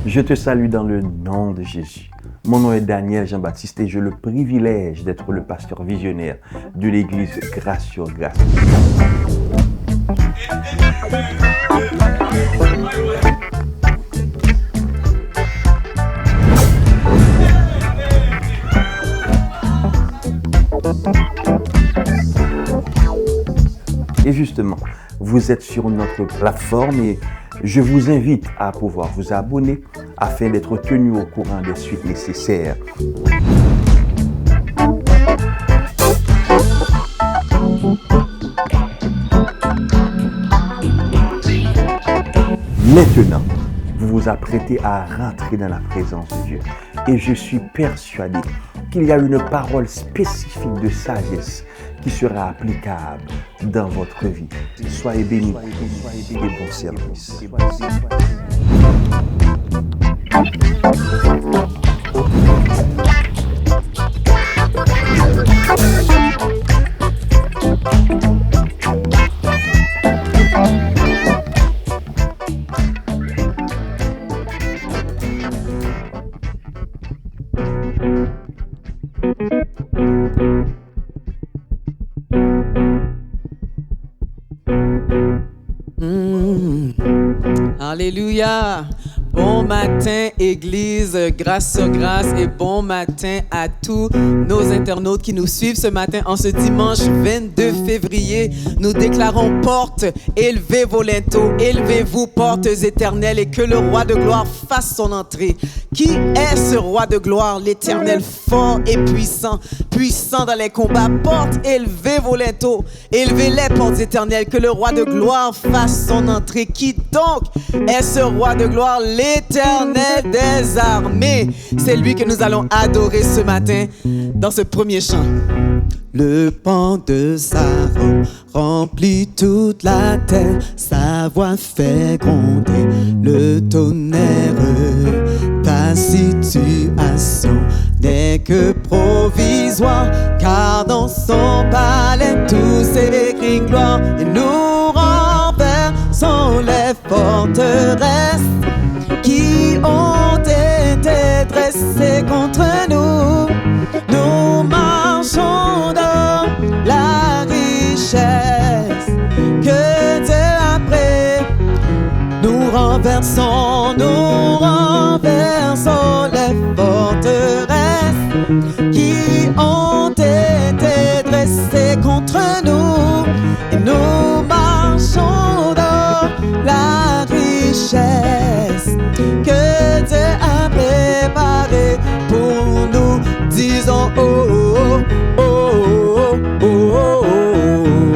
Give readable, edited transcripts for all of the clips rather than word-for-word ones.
Je te salue dans le nom de Jésus. Mon nom est Daniel Jean-Baptiste et j'ai le privilège d'être le pasteur visionnaire de l'église Grâce sur Grâce. Et justement, vous êtes sur notre plateforme et je vous invite à pouvoir vous abonner afin d'être tenu au courant des suites nécessaires. Maintenant, vous vous apprêtez à rentrer dans la présence de Dieu. Et je suis persuadé qu'il y a une parole spécifique de sagesse qui sera applicable dans votre vie. Soyez bénis et bon service. Alléluia. Bon matin, Église, Grâce sur Grâce, et bon matin à tous nos internautes qui nous suivent ce matin en ce dimanche 22 février. Nous déclarons portes, élevez vos linteaux, élevez-vous portes éternelles et que le roi de gloire fasse son entrée. Qui est ce roi de gloire? L'Éternel fort et puissant, puissant dans les combats. Portes, élevez vos linteaux, élevez les portes éternelles, que le roi de gloire fasse son entrée. Qui donc est ce roi de gloire? L'Éternel des armées. C'est lui que nous allons adorer ce matin dans ce premier chant. Le pan de sa robe remplit toute la terre, sa voix fait gronder le tonnerre. Ta situation n'est que provisoire, car dans son palais tout s'écrit gloire. Et nous renversons les forteresses qui ont été dressées contre nous. Nous marchons dans la richesse que Dieu a pris. Nous renversons les forteresses qui ont été dressées contre nous. Et nous marchons dans la richesse que Dieu a préparée pour nous. Disons oh, oh, oh, oh, oh, oh,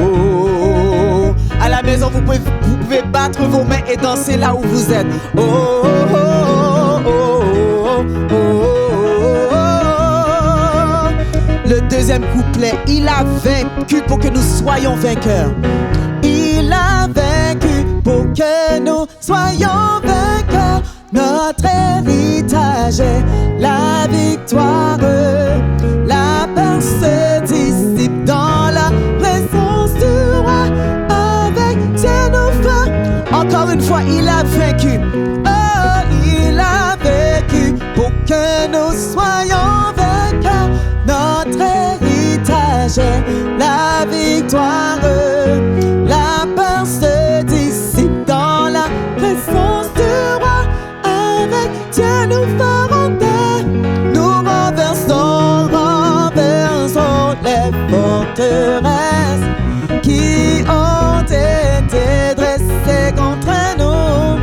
oh, oh. À la maison, vous pouvez battre vos mains et danser là où vous êtes. Oh, oh, oh, oh, oh, oh, oh, oh. Le deuxième couplet, il a vaincu pour que nous soyons vainqueurs. Il a vaincu pour que nous soyons vainqueurs. Notre héritage est la victoire. La peur se dissipe dans la présence du roi. Avec Dieu nous fera. Encore une fois, il a vaincu. Oh, il a vaincu pour que nous soyons vainqueurs. Notre héritage est la victoire. La peur se dissipe dans la présence du roi. Avec Dieu nous ferons paix. Nous renversons les forteresses qui ont été dressées contre nous.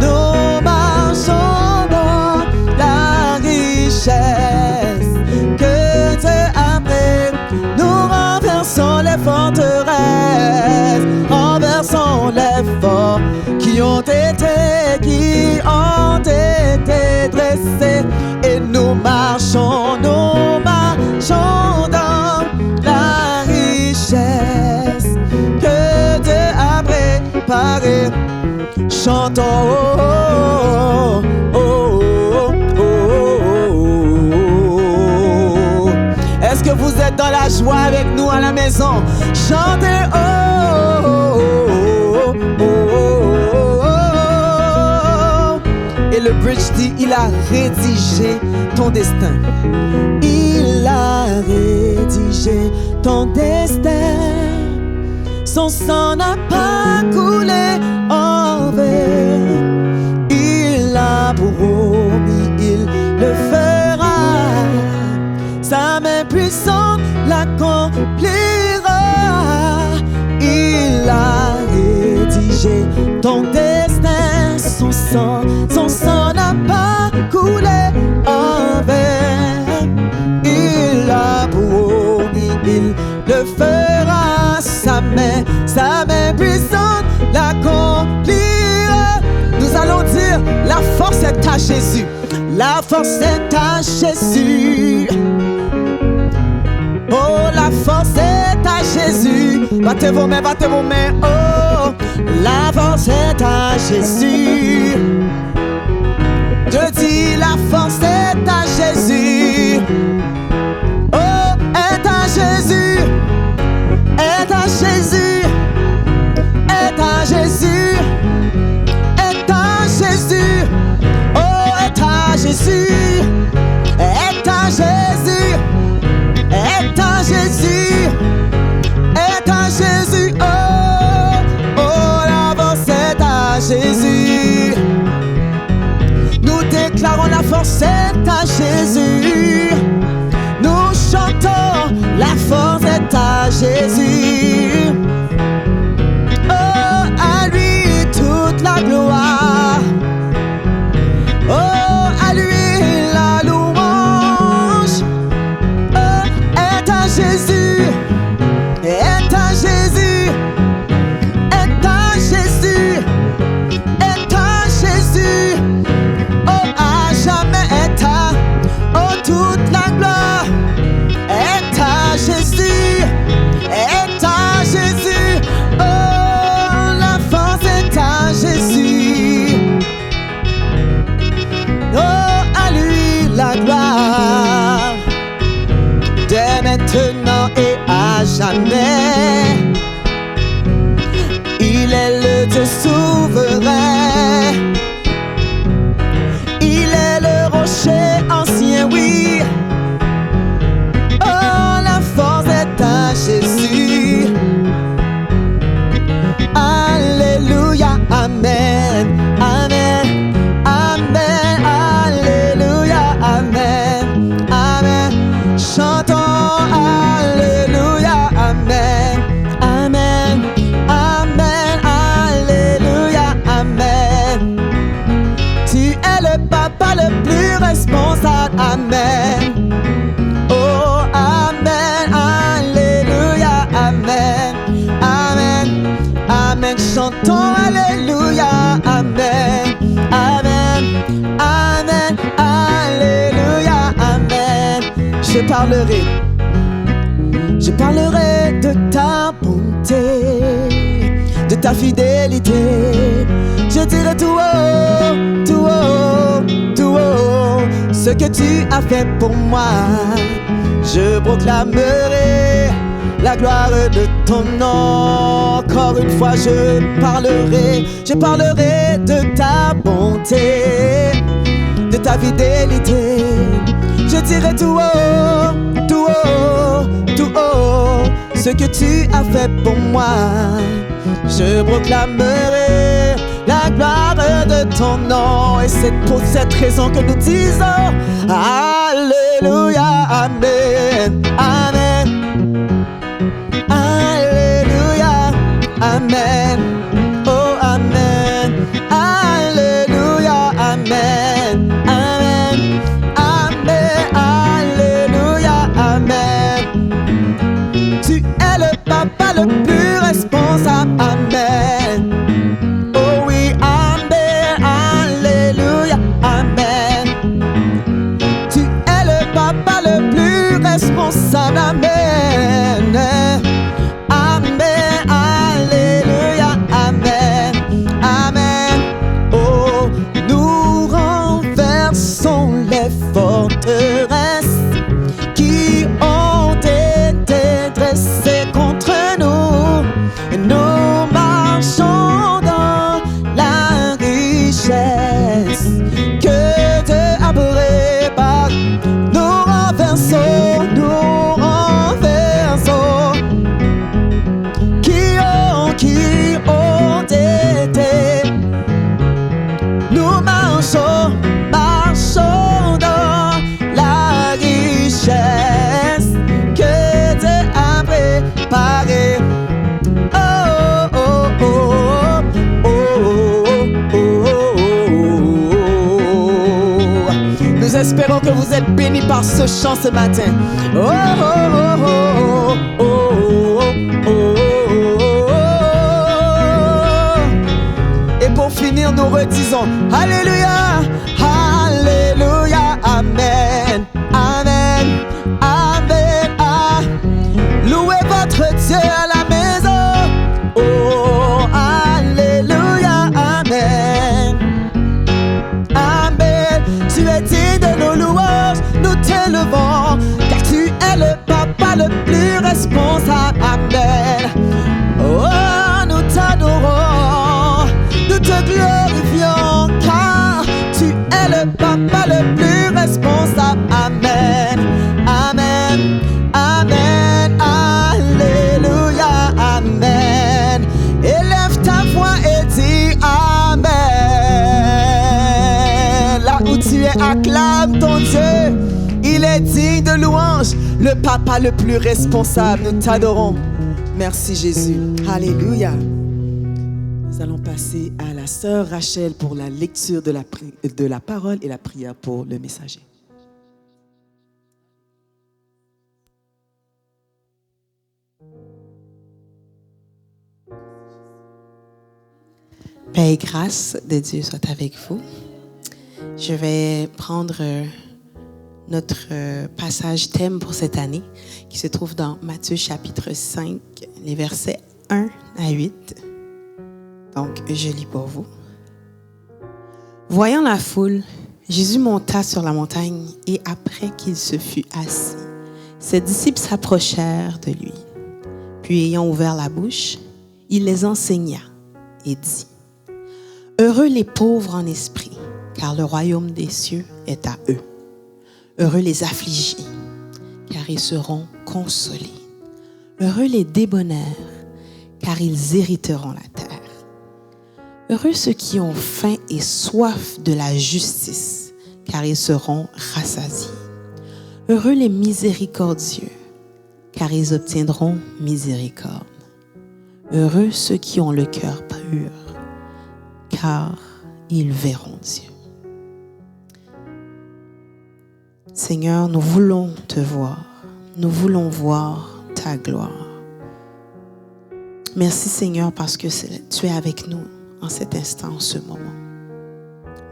Nous marchons dans la richesse que Dieu a pris. Nous renversons les forteresses, renversons les forts qui ont été dressés. Et nous marchons dans la richesse que Dieu a préparée. Chantons oh, oh, oh, oh, oh, oh. Est-ce que vous êtes dans la joie avec nous à la maison? Chantez oh, oh, oh, oh, oh, oh. Et le bridge dit, il a rédigé ton destin. Il a rédigé ton destin. Son sang n'a pas coulé en vain. Il a promis, il le fera. Sa main puissante l'accomplira. Il a rédigé ton destin. Son sang n'a pas coulé en vain. Il a promis, il le fera. Sa main puissante l'accomplira. Nous allons dire, la force est à Jésus. La force est à Jésus. Oh, la force est à Jésus. Battez vos mains, battez vos mains. Oh, la force est à Jésus. Je dis, la force est à Jésus. Oh, est à Jésus. Est à Jésus. Est à Jésus. Est à Jésus. Oh, est à Jésus. Est à Jésus. Est à Jésus. Est à Jésus. Oh, oh, la force est à Jésus. Nous déclarons, la force est à Jésus. Nous chantons, la force est à Jésus. Oh, à lui toute la gloire. Oh, à lui la louange. Oh, est à Jésus. Est à Jésus. Est à Jésus. Est à Jésus. Oh, à jamais est à. Oh, toute la gloire. Est à Jésus. Est à Jésus. Oh, la force est à Jésus. Oh, à lui la gloire. Dès maintenant et à jamais. Il est le Dieu souverain. Il est le rocher ancien, oui. Oh, la force est à Jésus. Alléluia, amen, amen, amen, alléluia, amen, amen. Chantons, alléluia, amen, amen, amen, alléluia, amen. Tu es le papa le plus responsable, amen. Oh, amen, alléluia, amen, amen, amen. Chantons, alléluia, amen, amen, amen, alléluia, amen. Je parlerai de ta bonté, de ta fidélité. Je dirai tout haut, tout haut, tout haut, ce que tu as fait pour moi. Je proclamerai la gloire de ton nom. Encore une fois, je parlerai de ta bonté, de ta fidélité. Je dirai tout haut, tout haut, tout haut, ce que tu as fait pour moi. Je proclamerai la gloire de ton nom. Et c'est pour cette raison que nous disons alléluia, amen, amen, alléluia, amen, oh amen, alléluia, amen, amen, amen, alléluia, amen. Tu es le papa le plus responsable, amen. Oh oui, amen, alléluia, amen. Tu es le papa le plus responsable, amen. espérons que vous êtes bénis par ce chant ce matin. Oh, oh, oh, oh, oh, oh, oh, oh, oh. Et pour finir, nous redisons Alléluia, Alléluia, Amen, Amen, Amen, Amen. Louez votre Dieu à la maison. Oh, Alléluia, Amen, Amen. Tu es digne de nos louanges, nous t'élevons, car tu es le papa le plus responsable. Amen. Oh, nous t'adorons, nous te glorifions, car tu es le papa le plus responsable. Amen, Amen, Amen, Alléluia, Amen. Élève ta voix et dis Amen. Là où tu es, acclame ton Dieu. Il est digne de louange, le papa le plus responsable. Nous t'adorons. Merci Jésus. Alléluia. Nous allons passer à la sœur Rachel pour la lecture de la parole et la prière pour le messager. Paix et grâce de Dieu soit avec vous. Je vais prendre notre passage thème pour cette année qui se trouve dans Matthieu chapitre 5, les versets 1 à 8. Donc, je lis pour vous. Voyant la foule, Jésus monta sur la montagne et après qu'il se fut assis, ses disciples s'approchèrent de lui. Puis ayant ouvert la bouche, il les enseigna et dit: Heureux les pauvres en esprit, car le royaume des cieux est à eux. Heureux les affligés, car ils seront consolés. Heureux les débonnaires, car ils hériteront la terre. Heureux ceux qui ont faim et soif de la justice, car ils seront rassasiés. Heureux les miséricordieux, car ils obtiendront miséricorde. Heureux ceux qui ont le cœur pur, car ils verront Dieu. Seigneur, nous voulons te voir. Nous voulons voir ta gloire. Merci Seigneur parce que tu es avec nous en cet instant, en ce moment.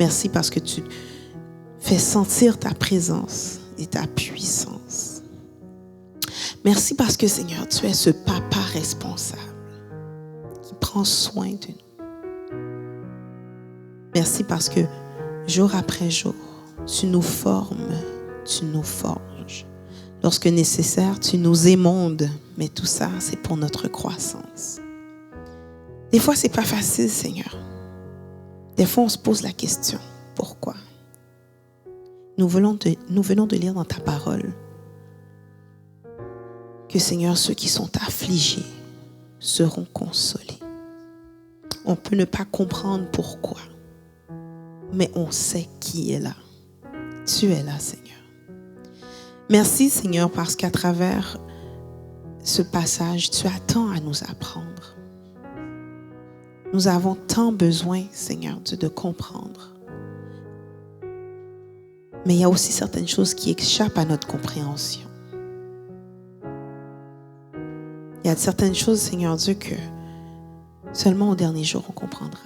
Merci parce que tu fais sentir ta présence et ta puissance. Merci parce que Seigneur, tu es ce papa responsable qui prend soin de nous. Merci parce que jour après jour, tu nous formes, tu nous forges. Lorsque nécessaire, tu nous émondes, mais tout ça, c'est pour notre croissance. Des fois, c'est pas facile, Seigneur. Des fois, on se pose la question, pourquoi? Nous venons de lire dans ta parole que, Seigneur, ceux qui sont affligés seront consolés. On peut ne pas comprendre pourquoi, mais on sait qui est là. Tu es là, Seigneur. Merci, Seigneur, parce qu'à travers ce passage, tu as tant à nous apprendre. Nous avons tant besoin, Seigneur Dieu, de comprendre. Mais il y a aussi certaines choses qui échappent à notre compréhension. Il y a certaines choses, Seigneur Dieu, que seulement au dernier jour on comprendra.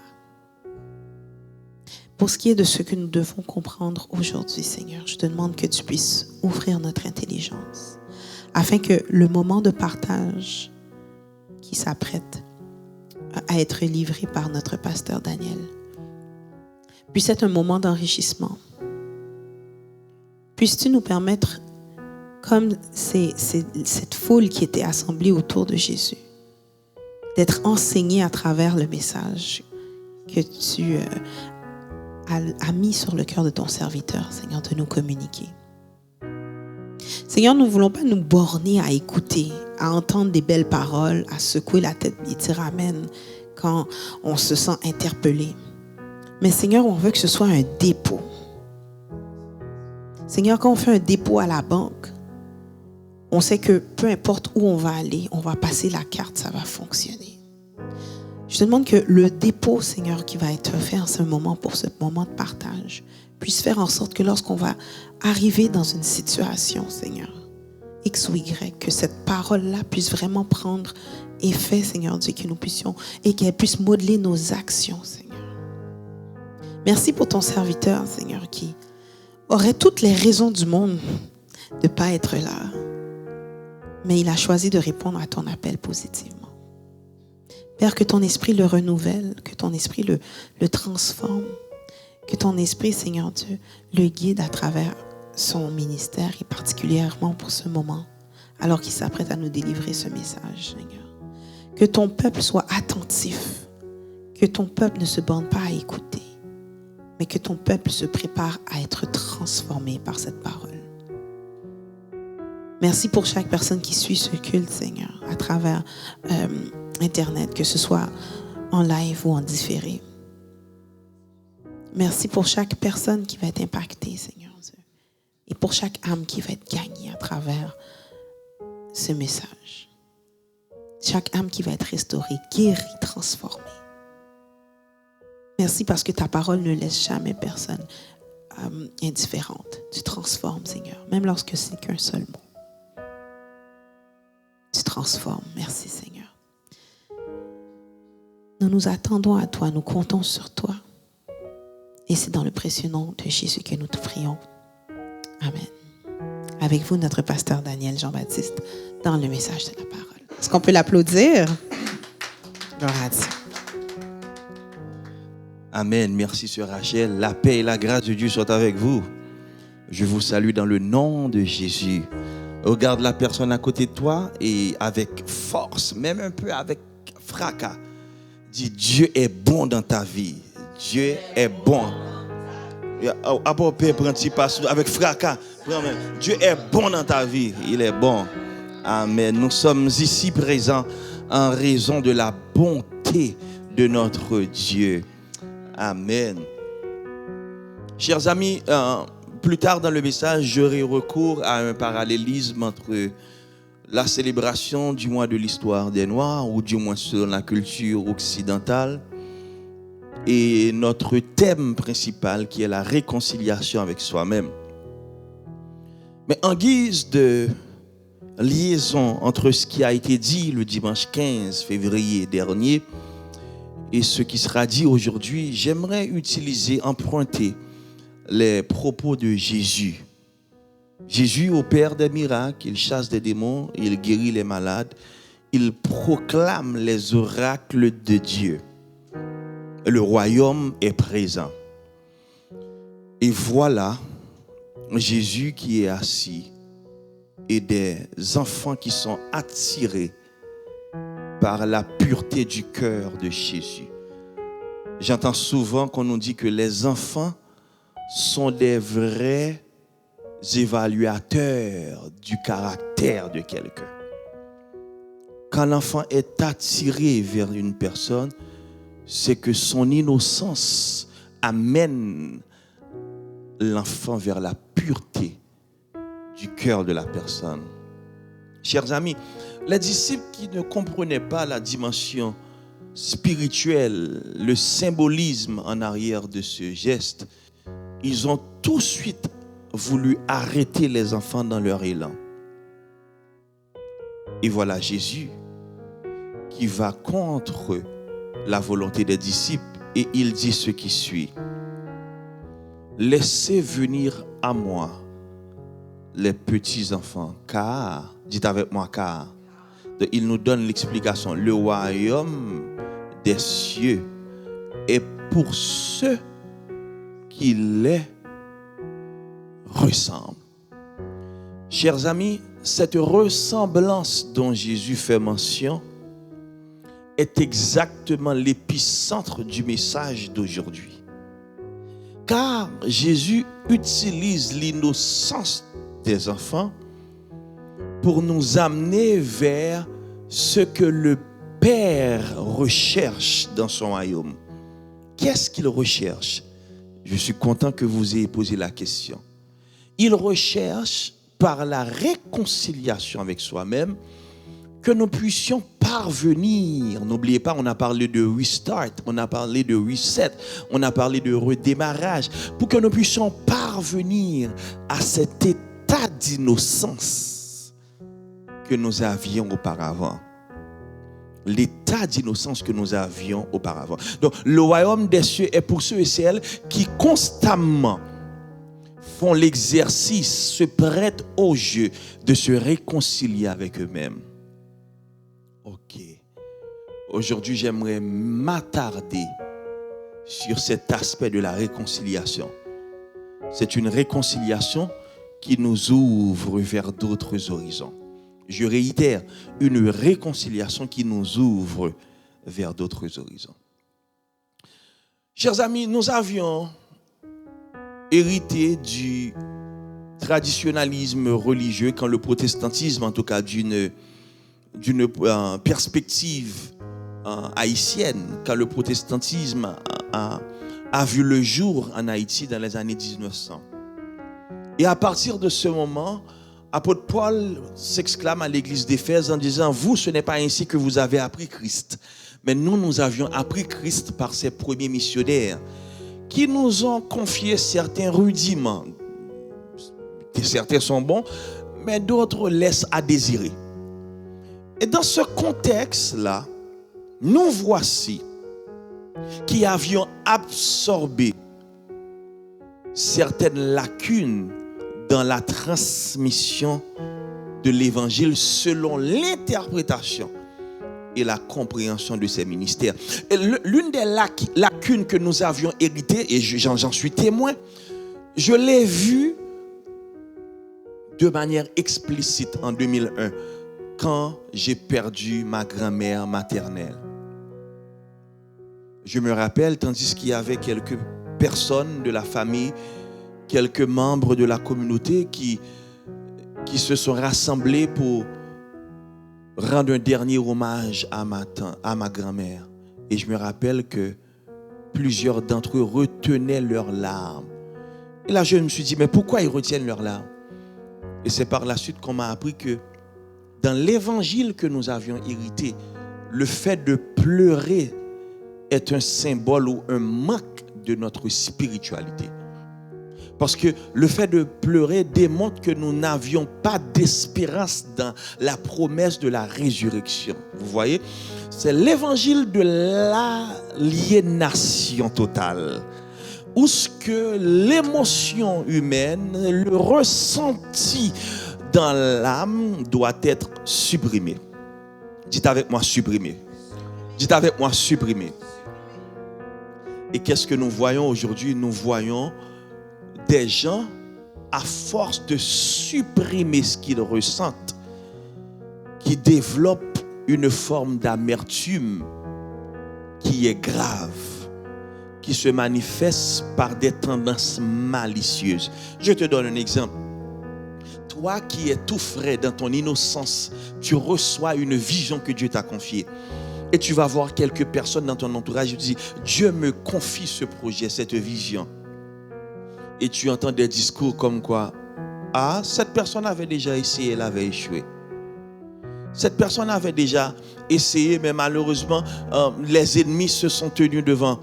Pour ce qui est de ce que nous devons comprendre aujourd'hui, Seigneur, je te demande que tu puisses ouvrir notre intelligence afin que le moment de partage qui s'apprête à être livré par notre pasteur Daniel puisse être un moment d'enrichissement. Puisses-tu nous permettre, comme cette foule qui était assemblée autour de Jésus, d'être enseignés à travers le message que tu a mis sur le cœur de ton serviteur, Seigneur, de nous communiquer. Seigneur, nous ne voulons pas nous borner à écouter, à entendre des belles paroles, à secouer la tête et dire Amen quand on se sent interpellé. Mais Seigneur, on veut que ce soit un dépôt. Seigneur, quand on fait un dépôt à la banque, on sait que peu importe où on va aller, on va passer la carte, ça va fonctionner. Je te demande que le dépôt, Seigneur, qui va être fait en ce moment, pour ce moment de partage, puisse faire en sorte que lorsqu'on va arriver dans une situation, Seigneur, X ou Y, que cette parole-là puisse vraiment prendre effet, Seigneur Dieu, que nous puissions, et qu'elle puisse modeler nos actions, Seigneur. Merci pour ton serviteur, Seigneur, qui aurait toutes les raisons du monde de ne pas être là. Mais il a choisi de répondre à ton appel positivement. Père, que ton esprit le renouvelle, que ton esprit le transforme, que ton esprit, Seigneur Dieu, le guide à travers son ministère et particulièrement pour ce moment, alors qu'il s'apprête à nous délivrer ce message, Seigneur. Que ton peuple soit attentif, que ton peuple ne se borne pas à écouter, mais que ton peuple se prépare à être transformé par cette parole. Merci pour chaque personne qui suit ce culte, Seigneur, à travers Internet, que ce soit en live ou en différé. Merci pour chaque personne qui va être impactée, Seigneur Dieu, et pour chaque âme qui va être gagnée à travers ce message. Chaque âme qui va être restaurée, guérie, transformée. Merci parce que ta parole ne laisse jamais personne indifférente. Tu transformes, Seigneur, même lorsque c'est qu'un seul mot. Tu transformes. Merci, Seigneur. Nous nous attendons à toi, nous comptons sur toi. Et c'est dans le précieux nom de Jésus que nous te prions. Amen. Avec vous, notre pasteur Daniel Jean-Baptiste, dans le message de la parole. Est-ce qu'on peut l'applaudir? Gloire à Dieu. Amen. Merci, sœur Rachel. La paix et la grâce de Dieu soient avec vous. Je vous salue dans le nom de Jésus. Regarde la personne à côté de toi et avec force, même un peu avec fracas, dis Dieu est bon dans ta vie. Dieu est bon. Avec fracas, Dieu est bon dans ta vie. Il est bon. Amen. Nous sommes ici présents en raison de la bonté de notre Dieu. Amen. Chers amis, plus tard dans le message, j'aurai recours à un parallélisme entre la célébration du mois de l'histoire des Noirs, ou du moins selon la culture occidentale, et notre thème principal qui est la réconciliation avec soi-même. Mais en guise de liaison entre ce qui a été dit le dimanche 15 février dernier et ce qui sera dit aujourd'hui, j'aimerais emprunter les propos de Jésus. Jésus opère des miracles, il chasse des démons, il guérit les malades, il proclame les oracles de Dieu. Le royaume est présent. Et voilà Jésus qui est assis et des enfants qui sont attirés par la pureté du cœur de Jésus. J'entends souvent qu'on nous dit que les enfants sont des vrais évaluateurs du caractère de quelqu'un. Quand l'enfant est attiré vers une personne, c'est que son innocence amène l'enfant vers la pureté du cœur de la personne. Chers amis, les disciples qui ne comprenaient pas la dimension spirituelle, le symbolisme en arrière de ce geste, ils ont tout de suite voulu arrêter les enfants dans leur élan. Et voilà Jésus qui va contre la volonté des disciples et il dit ce qui suit. Laissez venir à moi les petits enfants, car, dites avec moi, car, il nous donne l'explication. Le royaume des cieux est pour ceux qui les ressemblent. Chers amis, cette ressemblance dont Jésus fait mention est exactement l'épicentre du message d'aujourd'hui. Car Jésus utilise l'innocence des enfants pour nous amener vers ce que le Père recherche dans son royaume. Qu'est-ce qu'il recherche? Je suis content que vous ayez posé la question. Il recherche par la réconciliation avec soi-même que nous puissions pardonner parvenir, n'oubliez pas, on a parlé de restart, on a parlé de reset, on a parlé de redémarrage, pour que nous puissions parvenir à cet état d'innocence que nous avions auparavant. L'état d'innocence que nous avions auparavant. Donc, le royaume des cieux est pour ceux et celles qui constamment font l'exercice, se prêtent au jeu de se réconcilier avec eux-mêmes. Ok. Aujourd'hui, j'aimerais m'attarder sur cet aspect de la réconciliation. C'est une réconciliation qui nous ouvre vers d'autres horizons. Je réitère, une réconciliation qui nous ouvre vers d'autres horizons. Chers amis, nous avions hérité du traditionnalisme religieux, quand le protestantisme, en tout cas d'une perspective haïtienne, quand le protestantisme a vu le jour en Haïti dans les années 1900. Et à partir de ce moment, apôtre Paul s'exclame à l'église d'Éphèse en disant « Vous, ce n'est pas ainsi que vous avez appris Christ. » Mais nous avions appris Christ par ces premiers missionnaires qui nous ont confié certains rudiments. Certains sont bons, mais d'autres laissent à désirer. Et dans ce contexte-là, nous voici qui avions absorbé certaines lacunes dans la transmission de l'évangile selon l'interprétation et la compréhension de ces ministères. Et l'une des lacunes que nous avions héritées, et j'en suis témoin, je l'ai vue de manière explicite en 2001, quand j'ai perdu ma grand-mère maternelle. Je me rappelle, tandis qu'il y avait quelques personnes de la famille, quelques membres de la communauté qui se sont rassemblés pour rendre un dernier hommage à ma grand-mère. Et je me rappelle que plusieurs d'entre eux retenaient leurs larmes. Et là, je me suis dit, mais pourquoi ils retiennent leurs larmes? Et c'est par la suite qu'on m'a appris que dans l'évangile que nous avions hérité, le fait de pleurer est un symbole ou un manque de notre spiritualité. Parce que le fait de pleurer démontre que nous n'avions pas d'espérance dans la promesse de la résurrection. Vous voyez, c'est l'évangile de l'aliénation totale, où ce que l'émotion humaine, le ressenti dans l'âme doit être supprimé. Dites avec moi supprimé. Dites avec moi supprimé. Et qu'est-ce que nous voyons aujourd'hui? Nous voyons des gens, à force de supprimer ce qu'ils ressentent, qui développent une forme d'amertume qui est grave, qui se manifeste par des tendances malicieuses. Je te donne un exemple. Toi qui es tout frais dans ton innocence, tu reçois une vision que Dieu t'a confiée. Et tu vas voir quelques personnes dans ton entourage et tu dis, Dieu me confie ce projet, cette vision. Et tu entends des discours comme quoi, ah, cette personne avait déjà essayé, elle avait échoué. Cette personne avait déjà essayé, mais malheureusement, les ennemis se sont tenus devant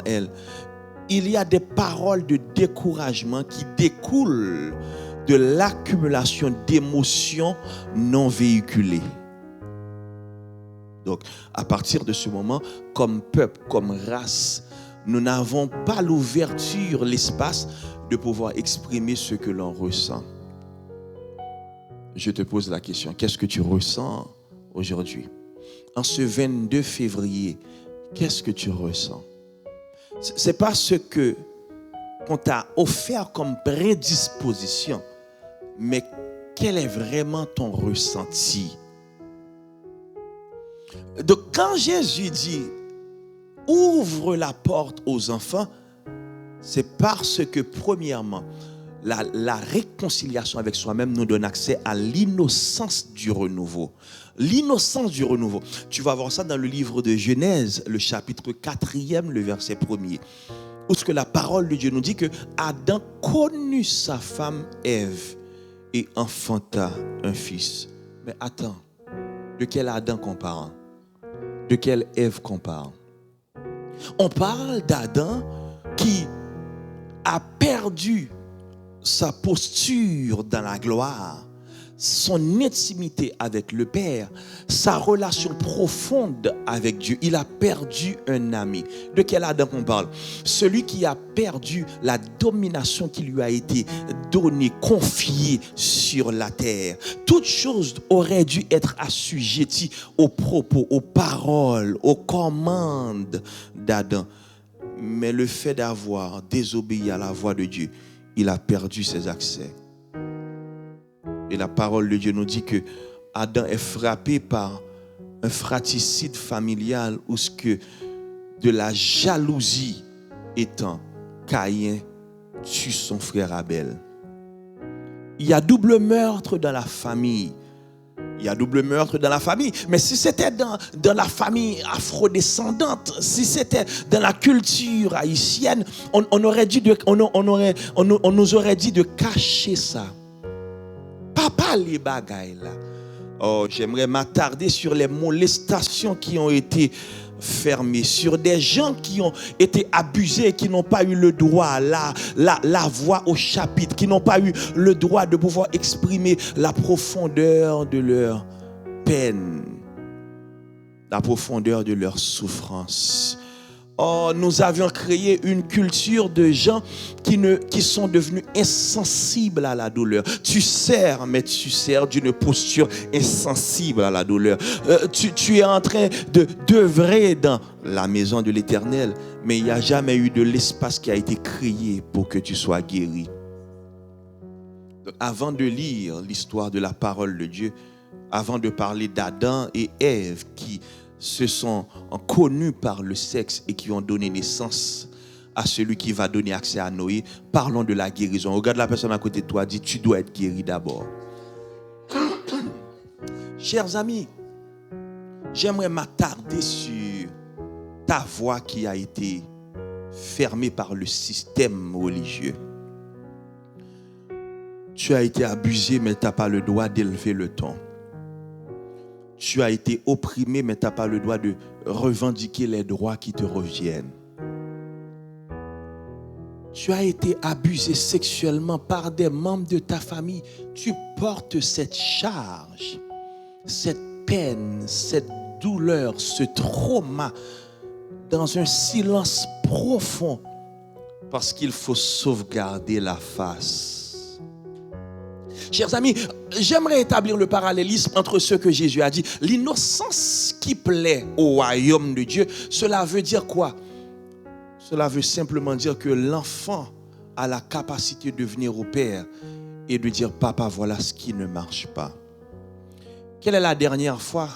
elle. Il y a des paroles de découragement qui découlent de l'accumulation d'émotions non véhiculées. Donc, à partir de ce moment, comme peuple, comme race, nous n'avons pas l'ouverture, l'espace de pouvoir exprimer ce que l'on ressent. Je te pose la question, qu'est-ce que tu ressens aujourd'hui? En ce 22 février, qu'est-ce que tu ressens? C'est pas ce que qu'on t'a offert comme prédisposition, mais quel est vraiment ton ressenti? Donc quand Jésus dit ouvre la porte aux enfants, c'est parce que premièrement, la réconciliation avec soi-même nous donne accès à l'innocence du renouveau. L'innocence du renouveau. Tu vas voir ça dans le livre de Genèse, le chapitre 4e, le verset 1er. Où ce que la parole de Dieu nous dit que Adam connut sa femme Ève et enfanta un fils. Mais attends, de quel Adam qu'on parle? De quelle Ève qu'on parle? On parle d'Adam qui a perdu sa posture dans la gloire, son intimité avec le Père, sa relation profonde avec Dieu. Il a perdu un ami. De quel Adam on parle? Celui qui a perdu la domination qui lui a été donnée, confiée sur la terre. Toute chose aurait dû être assujettie aux propos, aux paroles, aux commandes d'Adam. Mais le fait d'avoir désobéi à la voix de Dieu, il a perdu ses accès. Et la parole de Dieu nous dit que Adam est frappé par un fratricide familial où ce que de la jalousie étant, Caïn tue son frère Abel. Il y a double meurtre dans la famille. Il y a double meurtre dans la famille. Mais si c'était dans la famille afrodescendante, si c'était dans la culture haïtienne, on nous aurait dit de cacher ça. Pas les bagailles là. Oh, j'aimerais m'attarder sur les molestations qui ont été fermées, sur des gens qui ont été abusés, qui n'ont pas eu le droit, la voix au chapitre, qui n'ont pas eu le droit de pouvoir exprimer la profondeur de leur peine, la profondeur de leur souffrance. Oh, nous avions créé une culture de gens qui sont devenus insensibles à la douleur. Tu sers, mais tu sers d'une posture insensible à la douleur. Tu es en train d'œuvrer dans la maison de l'Éternel, mais il n'y a jamais eu de l'espace qui a été créé pour que tu sois guéri. Donc, avant de lire l'histoire de la parole de Dieu, avant de parler d'Adam et Ève qui se sont connus par le sexe et qui ont donné naissance à celui qui va donner accès à Noé, parlons de la guérison. Regarde la personne à côté de toi, dis tu dois être guéri d'abord. Chers amis, j'aimerais m'attarder sur ta voix qui a été fermée par le système religieux. Tu as été abusé, mais tu n'as pas le droit d'élever le ton. Tu as été opprimé, mais tu n'as pas le droit de revendiquer les droits qui te reviennent. Tu as été abusé sexuellement par des membres de ta famille. Tu portes cette charge, cette peine, cette douleur, ce trauma dans un silence profond parce qu'il faut sauvegarder la face. Chers amis, j'aimerais établir le parallélisme entre ce que Jésus a dit. L'innocence qui plaît au royaume de Dieu, cela veut dire quoi? Cela veut simplement dire que l'enfant a la capacité de venir au Père et de dire, papa, voilà ce qui ne marche pas. Quelle est la dernière fois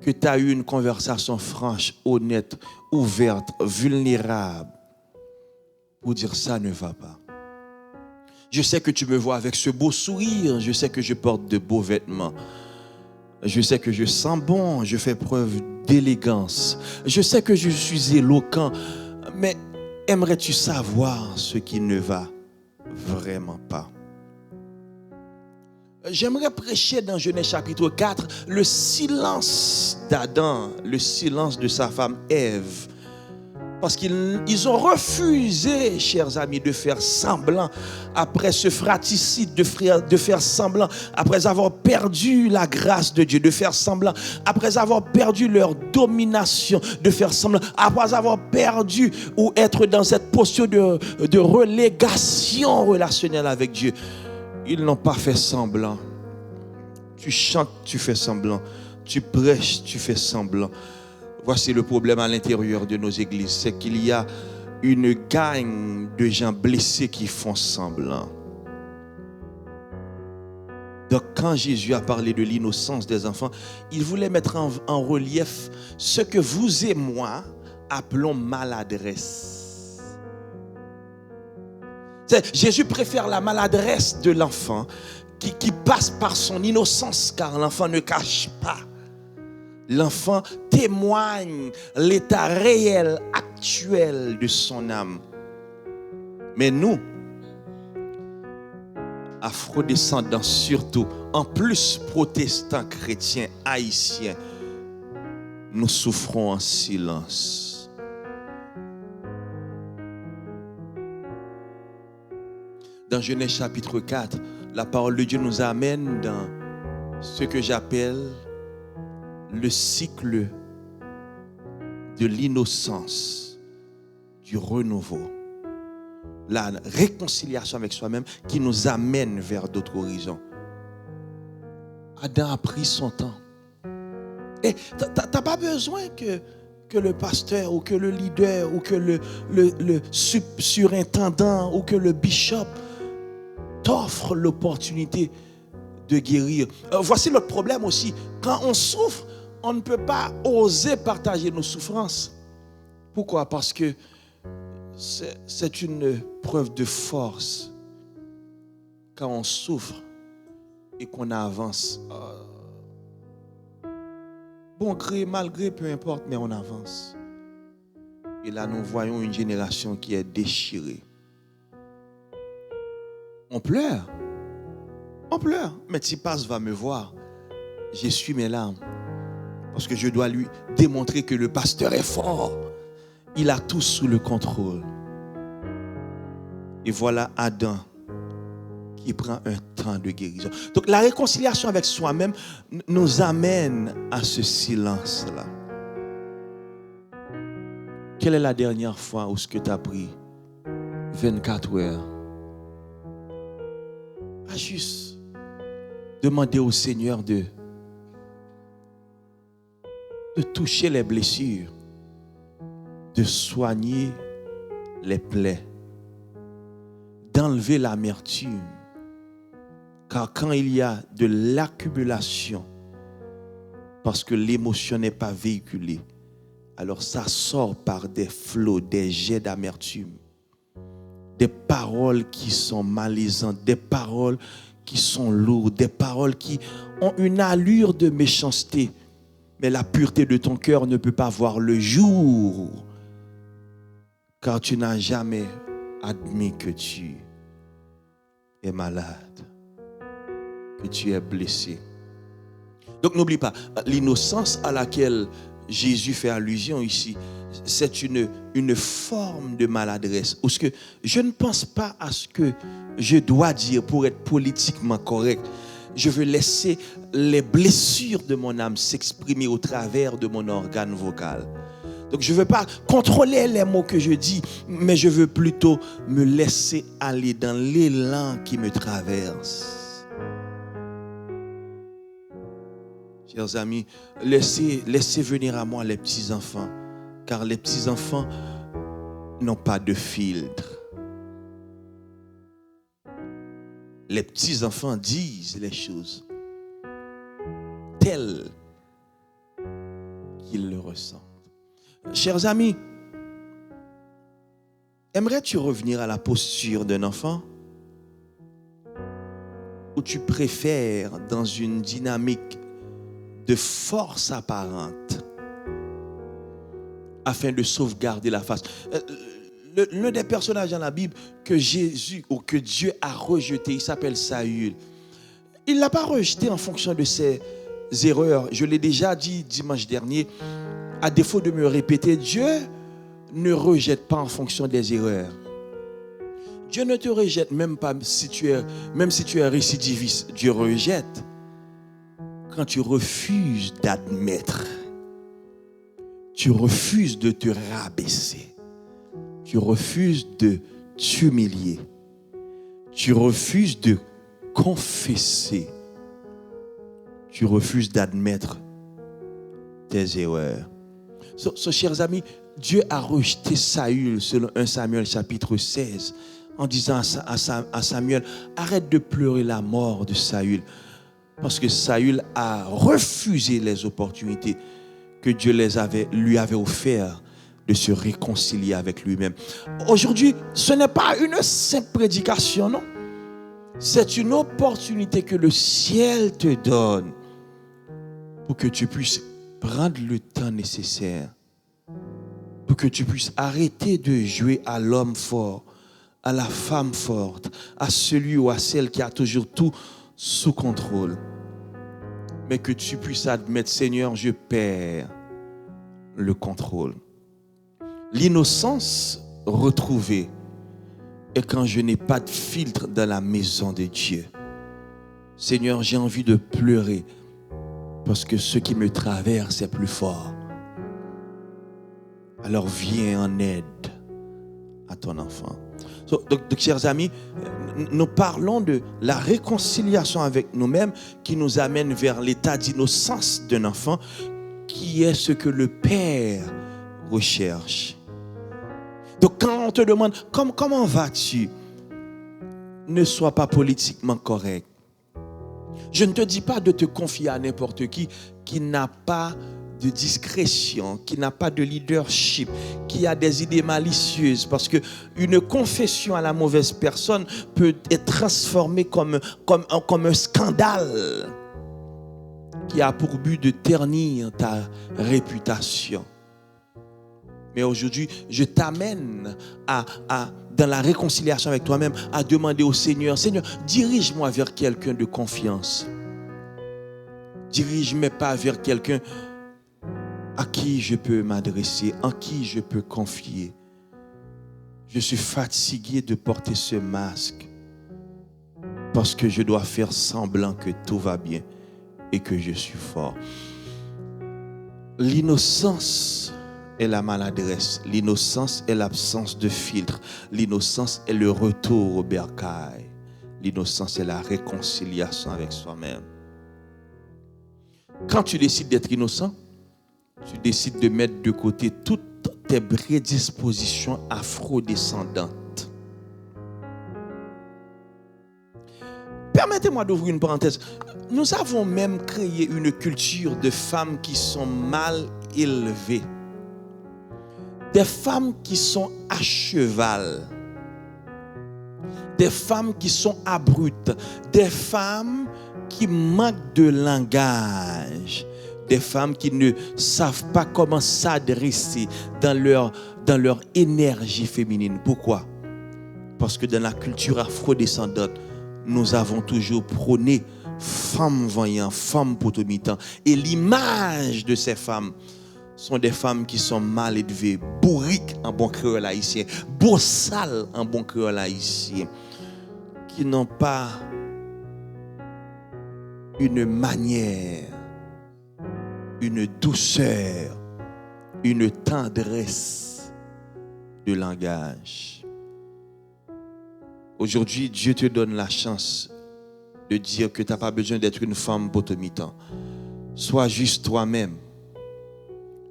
que tu as eu une conversation franche, honnête, ouverte, vulnérable pour dire ça ne va pas? Je sais que tu me vois avec ce beau sourire. Je sais que je porte de beaux vêtements. Je sais que je sens bon. Je fais preuve d'élégance. Je sais que je suis éloquent. Mais aimerais-tu savoir ce qui ne va vraiment pas? J'aimerais prêcher dans Genèse chapitre 4 le silence d'Adam, le silence de sa femme Ève. Parce qu'ils ont refusé, chers amis, de faire semblant après ce fratricide, de faire semblant après avoir perdu la grâce de Dieu, de faire semblant après avoir perdu leur domination, de faire semblant après avoir perdu ou être dans cette posture de relégation relationnelle avec Dieu. Ils n'ont pas fait semblant. Tu chantes, tu fais semblant. Tu prêches, tu fais semblant. Voici le problème à l'intérieur de nos églises, c'est qu'il y a une gang de gens blessés qui font semblant. Donc quand Jésus a parlé de l'innocence des enfants, il voulait mettre en relief ce que vous et moi appelons maladresse. Jésus préfère la maladresse de l'enfant qui passe par son innocence, car l'enfant ne cache pas. L'enfant témoigne l'état réel, actuel de son âme. Mais nous, afrodescendants surtout, en plus protestants, chrétiens, haïtiens, nous souffrons en silence. Dans Genèse chapitre 4, la parole de Dieu nous amène dans ce que j'appelle le cycle de l'innocence, du renouveau, la réconciliation avec soi-même qui nous amène vers d'autres horizons. Adam a pris son temps. Et tu n'as pas besoin que le pasteur ou que le leader ou que le surintendant ou que le bishop t'offre l'opportunité de guérir. Voici notre problème aussi. Quand on souffre, on ne peut pas oser partager nos souffrances. Pourquoi? Parce que c'est une preuve de force quand on souffre et qu'on avance. Bon gré, mal gré, peu importe, mais on avance. Et là, nous voyons une génération qui est déchirée. On pleure. On pleure. Mais Tipas va me voir. J'essuie mes larmes. Parce que je dois lui démontrer que le pasteur est fort. Il a tout sous le contrôle. Et voilà Adam qui prend un temps de guérison. Donc la réconciliation avec soi-même nous amène à ce silence-là. Quelle est la dernière fois où ce que tu as pris 24 heures à juste demander au Seigneur de toucher les blessures, de soigner les plaies, d'enlever l'amertume. Car quand il y a de l'accumulation, parce que l'émotion n'est pas véhiculée, alors ça sort par des flots, des jets d'amertume, des paroles qui sont malaisantes, des paroles qui sont lourdes, des paroles qui ont une allure de méchanceté. Mais la pureté de ton cœur ne peut pas voir le jour, car tu n'as jamais admis que tu es malade, que tu es blessé. Donc n'oublie pas, l'innocence à laquelle Jésus fait allusion ici, c'est une forme de maladresse. Parce que je ne pense pas à ce que je dois dire pour être politiquement correct. Je veux laisser les blessures de mon âme s'exprimer au travers de mon organe vocal. Donc je ne veux pas contrôler les mots que je dis, mais je veux plutôt me laisser aller dans l'élan qui me traverse. Chers amis, laissez venir à moi les petits-enfants, car les petits-enfants n'ont pas de filtre. Les petits-enfants disent les choses telles qu'ils le ressentent. Chers amis, aimerais-tu revenir à la posture d'un enfant? Ou tu préfères dans une dynamique de force apparente afin de sauvegarder la face? L'un des personnages dans la Bible que Jésus ou que Dieu a rejeté, il s'appelle Saül. Il ne l'a pas rejeté en fonction de ses erreurs. Je l'ai déjà dit dimanche dernier, à défaut de me répéter, Dieu ne rejette pas en fonction des erreurs. Dieu ne te rejette même pas si tu es récidiviste. Dieu rejette quand tu refuses d'admettre, tu refuses de te rabaisser. Tu refuses de t'humilier. Tu refuses de confesser. Tu refuses d'admettre tes erreurs. Chers amis, Dieu a rejeté Saül selon 1 Samuel chapitre 16 en disant à Samuel, arrête de pleurer la mort de Saül. Parce que Saül a refusé les opportunités que Dieu lui avait offertes de se réconcilier avec lui-même. Aujourd'hui, ce n'est pas une simple prédication, non. C'est une opportunité que le ciel te donne pour que tu puisses prendre le temps nécessaire, pour que tu puisses arrêter de jouer à l'homme fort, à la femme forte, à celui ou à celle qui a toujours tout sous contrôle. Mais que tu puisses admettre, Seigneur, je perds. le contrôle. L'innocence retrouvée est quand je n'ai pas de filtre dans la maison de Dieu. Seigneur, j'ai envie de pleurer parce que ce qui me traverse est plus fort. Alors viens en aide à ton enfant. Donc, chers amis, nous parlons de la réconciliation avec nous-mêmes qui nous amène vers l'état d'innocence d'un enfant qui est ce que le Père recherche. Donc quand on te demande comment vas-tu, ne sois pas politiquement correct. Je ne te dis pas de te confier à n'importe qui n'a pas de discrétion, qui n'a pas de leadership, qui a des idées malicieuses, parce que une confession à la mauvaise personne peut être transformée comme un scandale qui a pour but de ternir ta réputation. Mais aujourd'hui, je t'amène dans la réconciliation avec toi-même, à demander au Seigneur, Seigneur, dirige-moi vers quelqu'un de confiance. Dirige mes pas vers quelqu'un à qui je peux m'adresser, en qui je peux confier. Je suis fatigué de porter ce masque parce que je dois faire semblant que tout va bien et que je suis fort. L'innocence est la maladresse. L'innocence est l'absence de filtre. L'innocence est le retour au bercail. L'innocence est la réconciliation avec soi-même. Quand tu décides d'être innocent, tu décides de mettre de côté toutes tes prédispositions afrodescendantes. Permettez-moi d'ouvrir une parenthèse. Nous avons même créé une culture de femmes qui sont mal élevées. Des femmes qui sont à cheval. Des femmes qui sont abruptes. Des femmes qui manquent de langage. Des femmes qui ne savent pas comment s'adresser dans leur énergie féminine. Pourquoi? Parce que dans la culture afrodescendante, nous avons toujours prôné femmes voyantes, femmes potomitantes. Et l'image de ces femmes sont des femmes qui sont mal élevées, bourriques en bon créole haïtien, bossales en bon créole haïtien, qui n'ont pas une manière, une douceur, une tendresse de langage. Aujourd'hui, Dieu te donne la chance de dire que tu n'as pas besoin d'être une femme potomitan. Sois juste toi-même.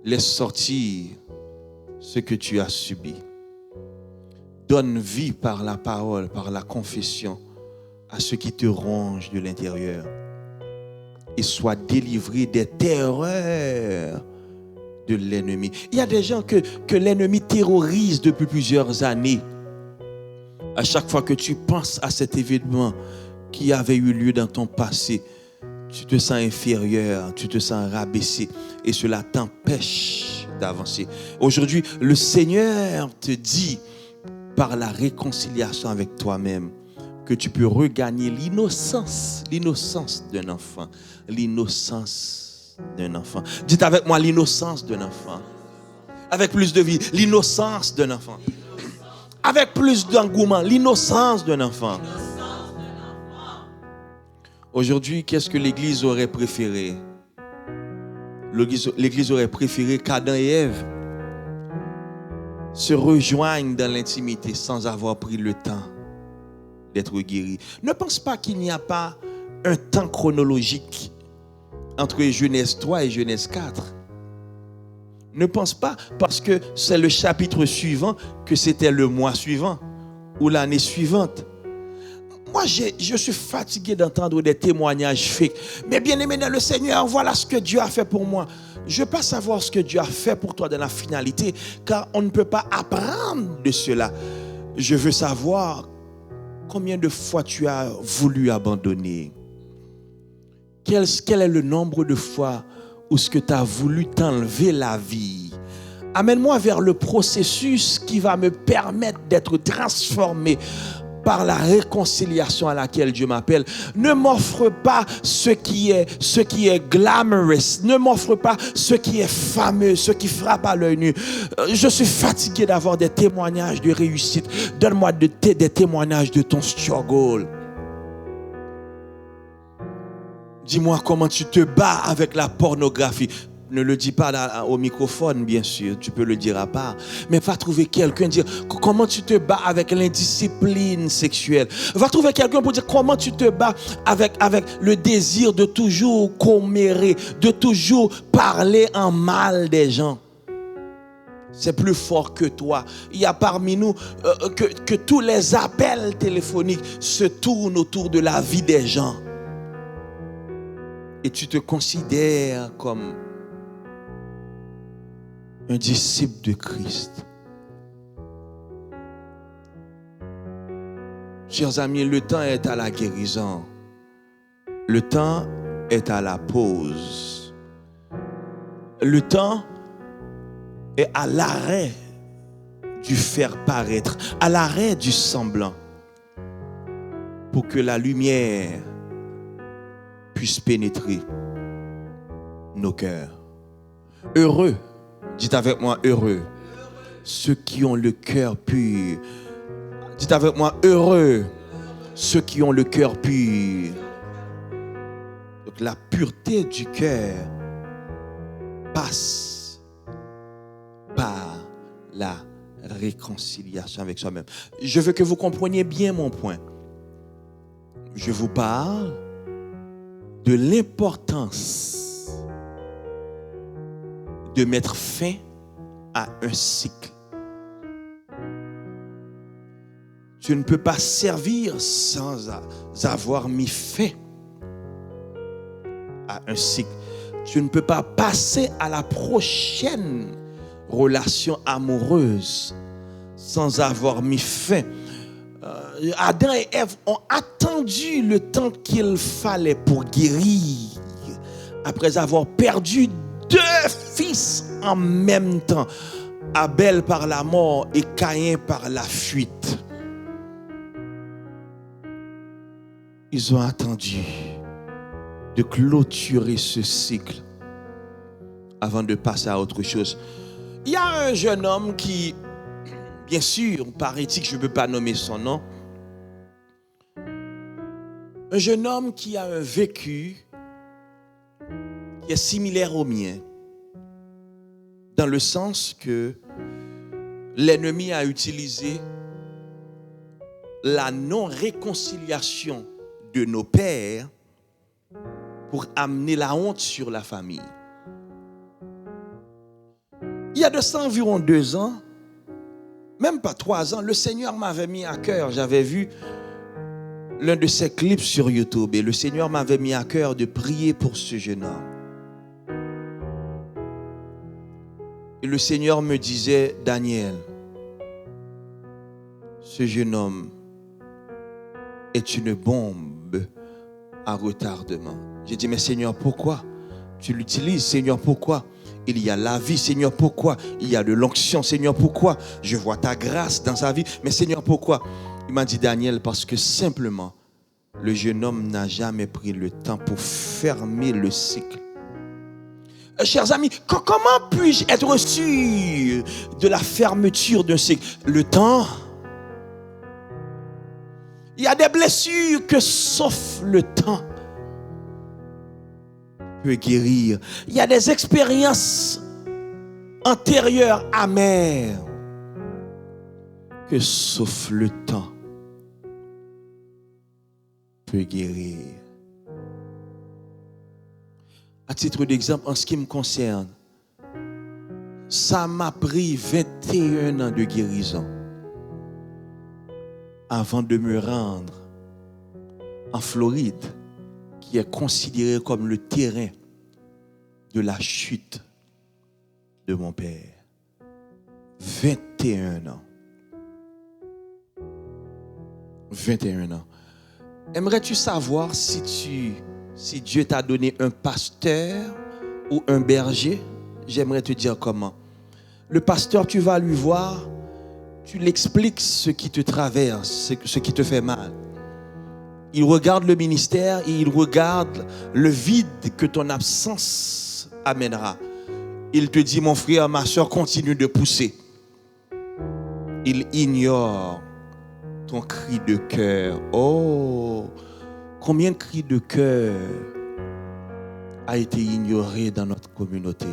Laisse sortir ce que tu as subi. Donne vie par la parole, par la confession à ce qui te ronge de l'intérieur. Et sois délivré des terreurs de l'ennemi. Il y a des gens que l'ennemi terrorise depuis plusieurs années. À chaque fois que tu penses à cet événement qui avait eu lieu dans ton passé, tu te sens inférieur, tu te sens rabaissé et cela t'empêche d'avancer. Aujourd'hui, le Seigneur te dit par la réconciliation avec toi-même que tu peux regagner l'innocence d'un enfant. L'innocence d'un enfant. Dites avec moi l'innocence d'un enfant. Avec plus de vie, l'innocence d'un enfant. Avec plus d'engouement, l'innocence d'un enfant. Aujourd'hui, qu'est-ce que l'Église aurait préféré? L'Église aurait préféré qu'Adam et Ève se rejoignent dans l'intimité sans avoir pris le temps d'être guéris. Ne pense pas qu'il n'y a pas un temps chronologique entre Genèse 3 et Genèse 4. Ne pense pas parce que c'est le chapitre suivant que c'était le mois suivant ou l'année suivante. Moi, je suis fatigué d'entendre des témoignages fake. Mais bien aimé dans le Seigneur, voilà ce que Dieu a fait pour moi. Je ne veux pas savoir ce que Dieu a fait pour toi dans la finalité, car on ne peut pas apprendre de cela. Je veux savoir combien de fois tu as voulu abandonner. Quel est le nombre de fois où ce que tu as voulu t'enlever la vie. Amène-moi vers le processus qui va me permettre d'être transformé par la réconciliation à laquelle Dieu m'appelle. Ne m'offre pas ce qui est glamorous. Ne m'offre pas ce qui est fameux, ce qui frappe à l'œil nu. Je suis fatigué d'avoir des témoignages de réussite. Donne-moi des témoignages de ton struggle. Dis-moi comment tu te bats avec la pornographie. Ne le dis pas là, au microphone, bien sûr. Tu peux le dire à part. Mais va trouver quelqu'un dire comment tu te bats avec l'indiscipline sexuelle. Va trouver quelqu'un pour dire comment tu te bats avec le désir de toujours commérer, de toujours parler en mal des gens. C'est plus fort que toi. Il y a parmi nous que tous les appels téléphoniques se tournent autour de la vie des gens. Et tu te considères comme un disciple de Christ. Chers amis, le temps est à la guérison. Le temps est à la pause. Le temps est à l'arrêt du faire paraître, à l'arrêt du semblant, pour que la lumière puisse pénétrer nos cœurs. Heureux, dites avec moi, heureux, ceux qui ont le cœur pur. Dites avec moi, heureux, ceux qui ont le cœur pur. Donc la pureté du cœur passe par la réconciliation avec soi-même. Je veux que vous compreniez bien mon point. Je vous parle de l'importance de mettre fin à un cycle. Tu ne peux pas servir sans avoir mis fin à un cycle. Tu ne peux pas passer à la prochaine relation amoureuse sans avoir mis fin. Adam et Ève ont attendu le temps qu'il fallait pour guérir après avoir perdu 2 fils en même temps, Abel par la mort et Caïn par la fuite. Ils ont attendu de clôturer ce cycle avant de passer à autre chose. Il y a un jeune homme qui, bien sûr, par éthique, je ne peux pas nommer son nom, un jeune homme qui a un vécu qui est similaire au mien, dans le sens que l'ennemi a utilisé la non-réconciliation de nos pères pour amener la honte sur la famille. Il y a de ça environ 2 ans, même pas 3 ans, le Seigneur m'avait mis à cœur, j'avais vu l'un de ses clips sur YouTube et le Seigneur m'avait mis à cœur de prier pour ce jeune homme. Et le Seigneur me disait, Daniel, ce jeune homme est une bombe à retardement. J'ai dit, mais Seigneur, pourquoi tu l'utilises? Seigneur, pourquoi? Il y a la vie, Seigneur, pourquoi? Il y a de l'onction, Seigneur, pourquoi? Je vois ta grâce dans sa vie, mais Seigneur, pourquoi? Il m'a dit, Daniel, parce que simplement, le jeune homme n'a jamais pris le temps pour fermer le cycle. Chers amis, comment puis-je être sûr de la fermeture d'un cycle? Le temps. Il y a des blessures que sauf le temps peut guérir. Il y a des expériences antérieures amères que sauf le temps peut guérir. À titre d'exemple, en ce qui me concerne, ça m'a pris 21 ans de guérison avant de me rendre en Floride, qui est considéré comme le terrain de la chute de mon père. 21 ans. 21 ans. Aimerais-tu savoir si Dieu t'a donné un pasteur ou un berger? J'aimerais te dire comment. Le pasteur, tu vas lui voir, Tu l'expliques ce qui te traverse, ce qui te fait mal. Il regarde le ministère et il regarde le vide que ton absence amènera. Il te dit, mon frère, ma soeur, continue de pousser. Il ignore ton cri de cœur. Oh, combien de cris de cœur a été ignoré dans notre communauté?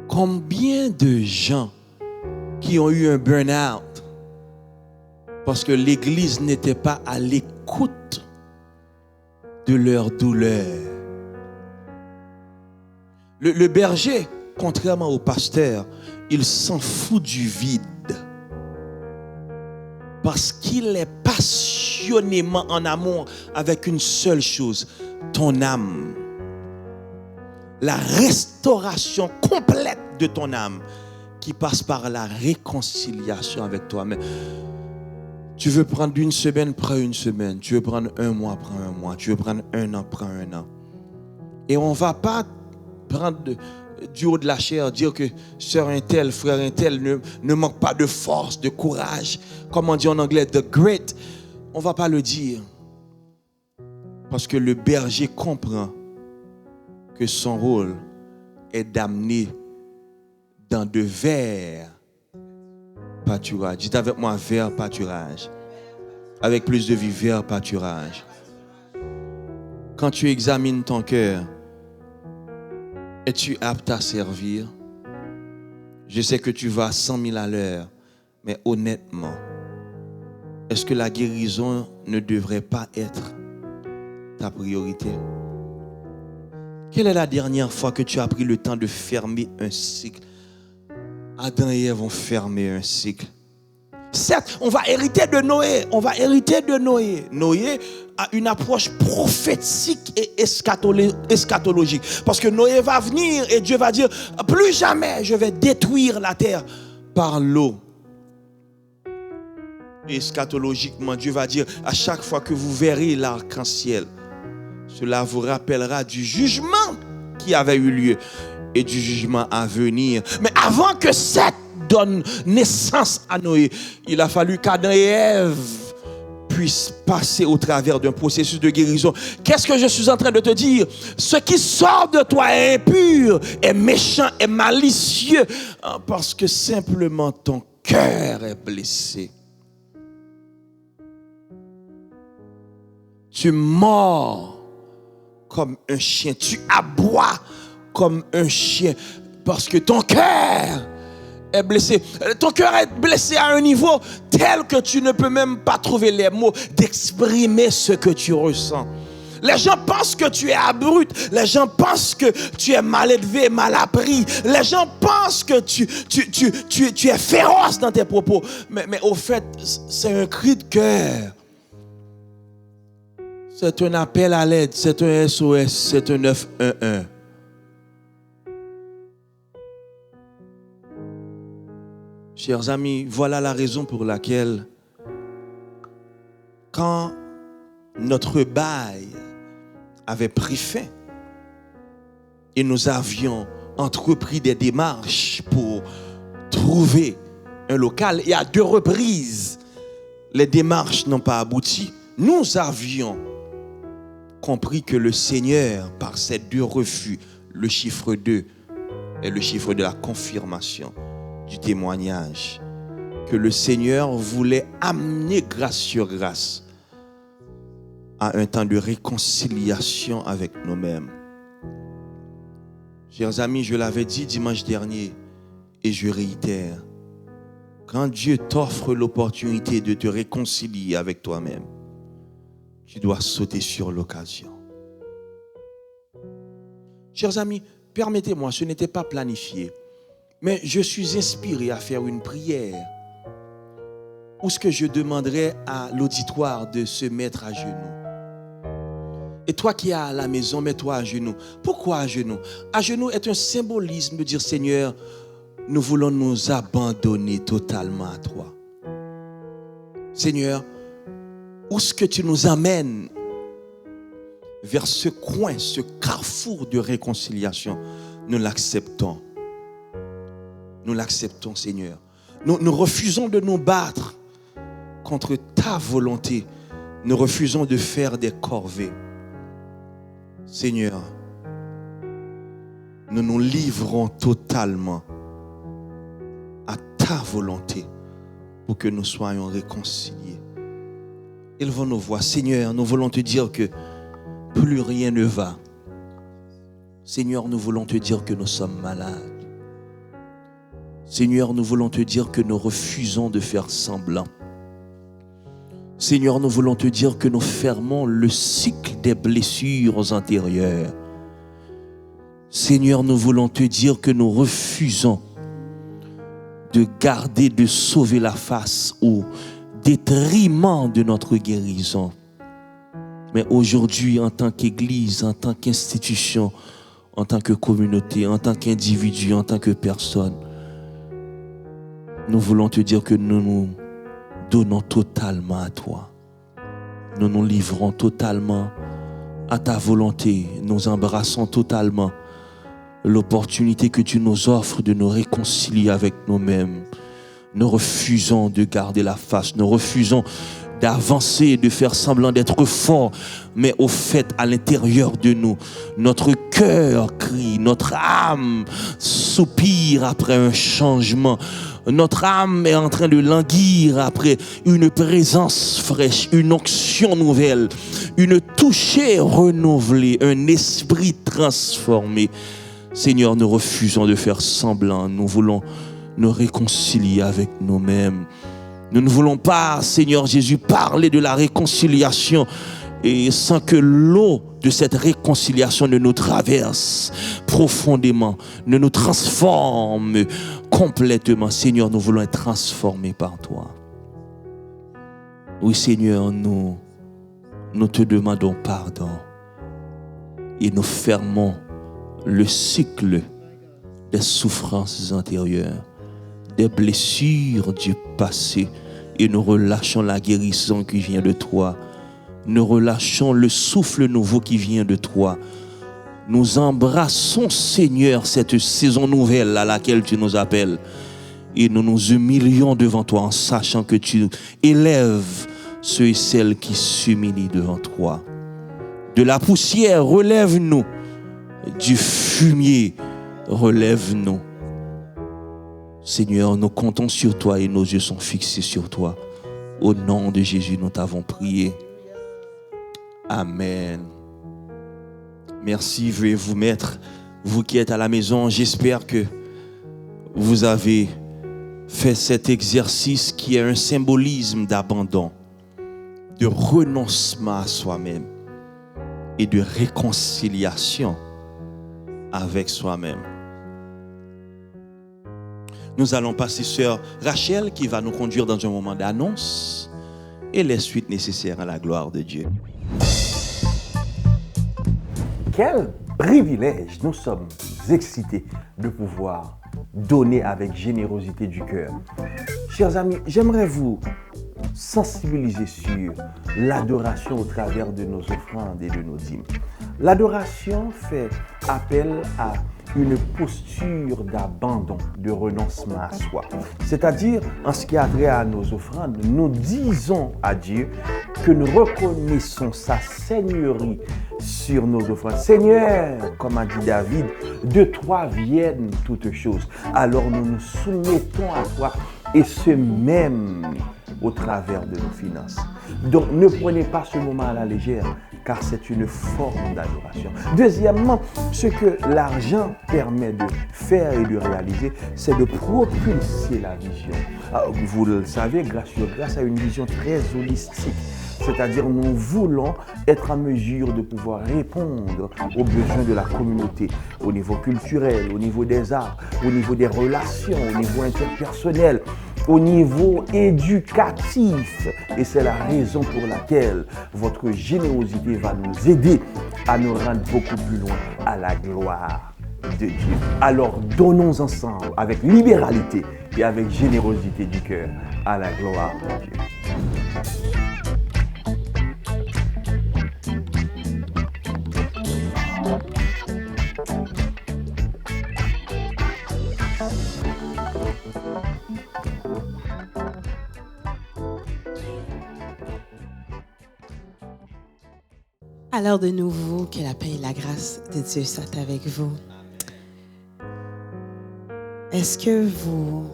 Combien de gens qui ont eu un burn-out parce que l'Église n'était pas à l'écoute de leur douleur. Le berger, contrairement au pasteur, il s'en fout du vide parce qu'il est passionnément en amour avec une seule chose, ton âme. La restauration complète de ton âme qui passe par la réconciliation avec toi-même. Tu veux prendre une semaine, prends une semaine. Tu veux prendre un mois, prends un mois. Tu veux prendre un an, prends un an. Et on ne va pas prendre du haut de la chair, dire que sœur un tel, frère un tel ne manque pas de force, de courage. Comme on dit en anglais, the grit. On ne va pas le dire. Parce que le berger comprend que son rôle est d'amener dans de verts pâturages. Dites avec moi, vert pâturage. Avec plus de vie, vert pâturage. Quand tu examines ton cœur, es-tu apte à servir? Je sais que tu vas à 100 000 à l'heure, mais honnêtement, est-ce que la guérison ne devrait pas être ta priorité? Quelle est la dernière fois que tu as pris le temps de fermer un cycle? Adam et Ève ont fermé un cycle. Certes, on va hériter de Noé. Noé a une approche prophétique et eschatologique. Parce que Noé va venir et Dieu va dire, plus jamais je vais détruire la terre par l'eau. Eschatologiquement, Dieu va dire, à chaque fois que vous verrez l'arc-en-ciel, cela vous rappellera du jugement qui avait eu lieu et du jugement à venir. Mais avant que Seth donne naissance à Noé, il a fallu qu'Adam et Ève puissent passer au travers d'un processus de guérison. Qu'est-ce que je suis en train de te dire? Ce qui sort de toi est impur, est méchant, est malicieux, parce que simplement ton cœur est blessé. Tu mords comme un chien, tu aboies comme un chien parce que ton cœur est blessé. Ton cœur est blessé à un niveau tel que tu ne peux même pas trouver les mots d'exprimer ce que tu ressens. Les gens pensent que tu es abruti. Les gens pensent que tu es mal élevé, mal appris. Les gens pensent que tu es féroce dans tes propos. Mais au fait, c'est un cri de cœur. C'est un appel à l'aide, c'est un SOS, c'est un 911. Chers amis, voilà la raison pour laquelle, quand notre bail avait pris fin et nous avions entrepris des démarches pour trouver un local, et à 2 reprises, les démarches n'ont pas abouti, nous avions compris que le Seigneur, par ces 2 refus, le chiffre 2 est le chiffre de la confirmation, du témoignage, que le Seigneur voulait amener grâce sur grâce à un temps de réconciliation avec nous-mêmes. Chers amis, je l'avais dit dimanche dernier et je réitère, quand Dieu t'offre l'opportunité de te réconcilier avec toi-même, tu dois sauter sur l'occasion. Chers amis, permettez-moi, ce n'était pas planifié, mais je suis inspiré à faire une prière où ce que je demanderais à l'auditoire de se mettre à genoux. Et toi qui es à la maison, mets-toi à genoux. Pourquoi à genoux? À genoux est un symbolisme de dire, Seigneur, nous voulons nous abandonner totalement à toi. Seigneur, où est-ce que tu nous amènes vers ce coin, ce carrefour de réconciliation, nous l'acceptons. Nous l'acceptons, Seigneur. Nous refusons de nous battre contre ta volonté. Nous refusons de faire des corvées. Seigneur, nous nous livrons totalement à ta volonté pour que nous soyons réconciliés. Élevons nos voix. Seigneur, nous voulons te dire que plus rien ne va. Seigneur, nous voulons te dire que nous sommes malades. Seigneur, nous voulons te dire que nous refusons de faire semblant. Seigneur, nous voulons te dire que nous fermons le cycle des blessures antérieures. Seigneur, nous voulons te dire que nous refusons de garder, de sauver la face au détriment de notre guérison. Mais aujourd'hui, en tant qu'Église, en tant qu'institution, en tant que communauté, en tant qu'individu, en tant que personne, nous voulons te dire que nous nous donnons totalement à toi. Nous nous livrons totalement à ta volonté. Nous embrassons totalement l'opportunité que tu nous offres de nous réconcilier avec nous-mêmes. Nous refusons de garder la face. Nous refusons d'avancer, de faire semblant d'être fort. Mais au fait, à l'intérieur de nous, notre cœur crie, notre âme soupire après un changement. Notre âme est en train de languir après une présence fraîche, une onction nouvelle, une touchée renouvelée, un esprit transformé. Seigneur, nous refusons de faire semblant. Nous voulons nous réconcilier avec nous-mêmes. Nous ne voulons pas, Seigneur Jésus, parler de la réconciliation et sans que l'eau de cette réconciliation ne nous traverse profondément, ne nous transforme complètement. Seigneur, nous voulons être transformés par toi. Oui, Seigneur, nous te demandons pardon et nous fermons le cycle des souffrances antérieures, des blessures du passé, et nous relâchons la guérison qui vient de toi. Nous relâchons le souffle nouveau qui vient de toi. Nous embrassons, Seigneur, cette saison nouvelle à laquelle tu nous appelles. Et nous nous humilions devant toi en sachant que tu élèves ceux et celles qui s'humilient devant toi. De la poussière, relève-nous. Du fumier, relève-nous. Seigneur, nous comptons sur toi et nos yeux sont fixés sur toi. Au nom de Jésus, nous t'avons prié. Amen. Merci, veuillez vous mettre, vous qui êtes à la maison. J'espère que vous avez fait cet exercice qui est un symbolisme d'abandon, de renoncement à soi-même et de réconciliation avec soi-même. Nous allons passer sœur Rachel qui va nous conduire dans un moment d'annonce et les suites nécessaires à la gloire de Dieu. Quel privilège! Nous sommes excités de pouvoir donner avec générosité du cœur. Chers amis, j'aimerais vous sensibiliser sur l'adoration au travers de nos offrandes et de nos dîmes. L'adoration fait appel à une posture d'abandon, de renoncement à soi. C'est-à-dire, en ce qui a trait à nos offrandes, nous disons à Dieu que nous reconnaissons sa seigneurie sur nos offrandes. Seigneur, comme a dit David, de toi viennent toutes choses. Alors nous nous soumettons à toi et ce même au travers de nos finances. Donc ne prenez pas ce moment à la légère, car c'est une forme d'adoration. Deuxièmement, ce que l'argent permet de faire et de réaliser, c'est de propulser la vision. Alors, vous le savez, grâce à une vision très holistique. C'est-à-dire, nous voulons être en mesure de pouvoir répondre aux besoins de la communauté, au niveau culturel, au niveau des arts, au niveau des relations, au niveau interpersonnel, au niveau éducatif. Et c'est la raison pour laquelle votre générosité va nous aider à nous rendre beaucoup plus loin à la gloire de Dieu. Alors donnons ensemble avec libéralité et avec générosité du cœur à la gloire de Dieu. Alors de nouveau, que la paix et la grâce de Dieu soient avec vous. Est-ce que vous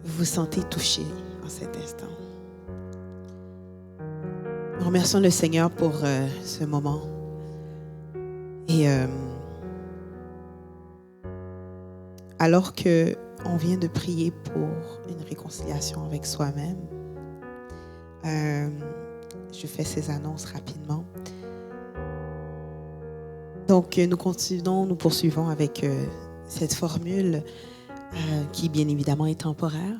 vous sentez touché en cet instant? Nous remercions le Seigneur pour ce moment. Et alors que on vient de prier pour une réconciliation avec soi-même, je fais ces annonces rapidement. Donc, nous poursuivons avec cette formule qui, bien évidemment, est temporaire,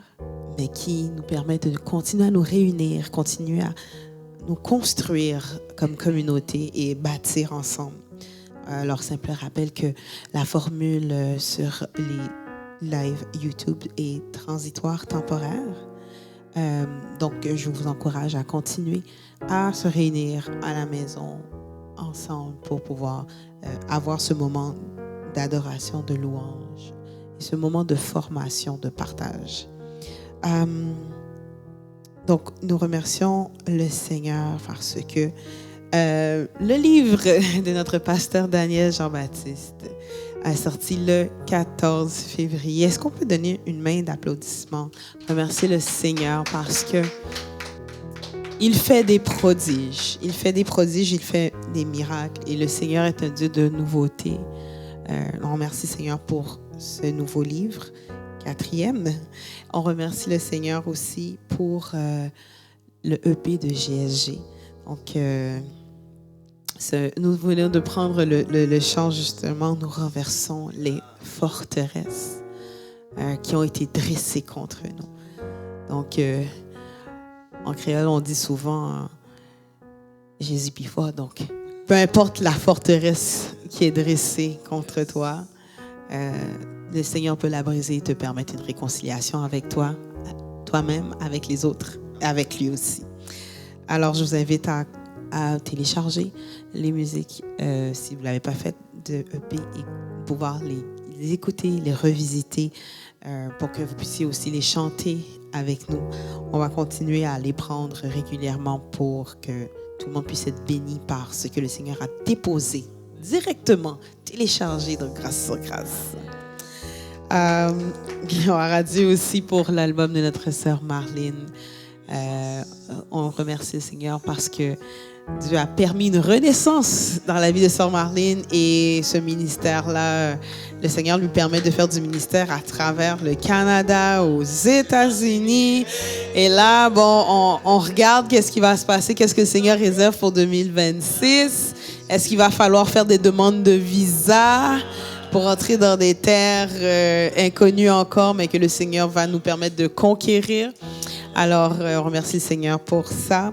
mais qui nous permet de continuer à nous réunir, continuer à nous construire comme communauté et bâtir ensemble. Alors, simple rappel que la formule sur les live YouTube est transitoire, temporaire. Donc, je vous encourage à continuer à se réunir à la maison ensemble pour pouvoir avoir ce moment d'adoration, de louange et ce moment de formation, de partage. Donc, nous remercions le Seigneur parce que le livre de notre pasteur Daniel Jean-Baptiste a sorti le 14 février. Est-ce qu'on peut donner une main d'applaudissement? Remercier le Seigneur parce que il fait des prodiges. Il fait des prodiges, il fait des miracles. Et le Seigneur est un Dieu de nouveauté. On remercie le Seigneur pour ce nouveau livre, 4e. On remercie le Seigneur aussi pour le EP de GSG. Donc, nous venons de prendre le chant, justement, nous renversons les forteresses qui ont été dressées contre nous. Donc, en créole, on dit souvent Jésus puis fort. Donc, peu importe la forteresse qui est dressée contre toi, le Seigneur peut la briser et te permettre une réconciliation avec toi-même, avec les autres, avec lui aussi. Alors, je vous invite à télécharger les musiques, si vous ne l'avez pas fait, de EP et pouvoir les écouter, les revisiter pour que vous puissiez aussi les chanter avec nous. On va continuer à les prendre régulièrement pour que tout le monde puisse être béni par ce que le Seigneur a déposé directement, téléchargé de grâce sur grâce. Gloire à Dieu aussi pour l'album de notre sœur Marlene. On remercie le Seigneur parce que Dieu a permis une renaissance dans la vie de sœur Marlene et ce ministère-là, le Seigneur lui permet de faire du ministère à travers le Canada, aux États-Unis. Et là, bon, on regarde qu'est-ce qui va se passer, qu'est-ce que le Seigneur réserve pour 2026. Est-ce qu'il va falloir faire des demandes de visa pour entrer dans des terres inconnues encore, mais que le Seigneur va nous permettre de conquérir? Alors, on remercie le Seigneur pour ça.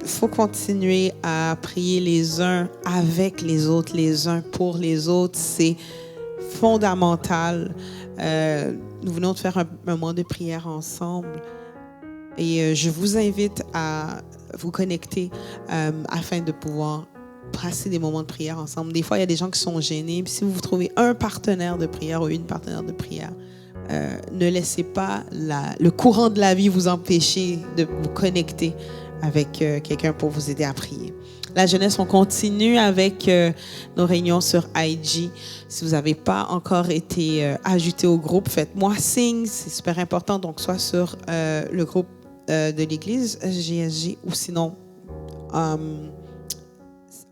Faut continuer à prier les uns avec les autres, les uns pour les autres. C'est fondamental. Nous venons de faire un moment de prière ensemble et je vous invite à vous connecter afin de pouvoir passer des moments de prière ensemble. Des fois, il y a des gens qui sont gênés. Puis si vous trouvez un partenaire de prière ou une partenaire de prière, ne laissez pas le courant de la vie vous empêcher de vous connecter avec quelqu'un pour vous aider à prier. La jeunesse, on continue avec nos réunions sur IG. Si vous n'avez pas encore été ajouté au groupe, faites-moi signe, c'est super important. Donc, soit sur le groupe de l'église, GSG, ou sinon,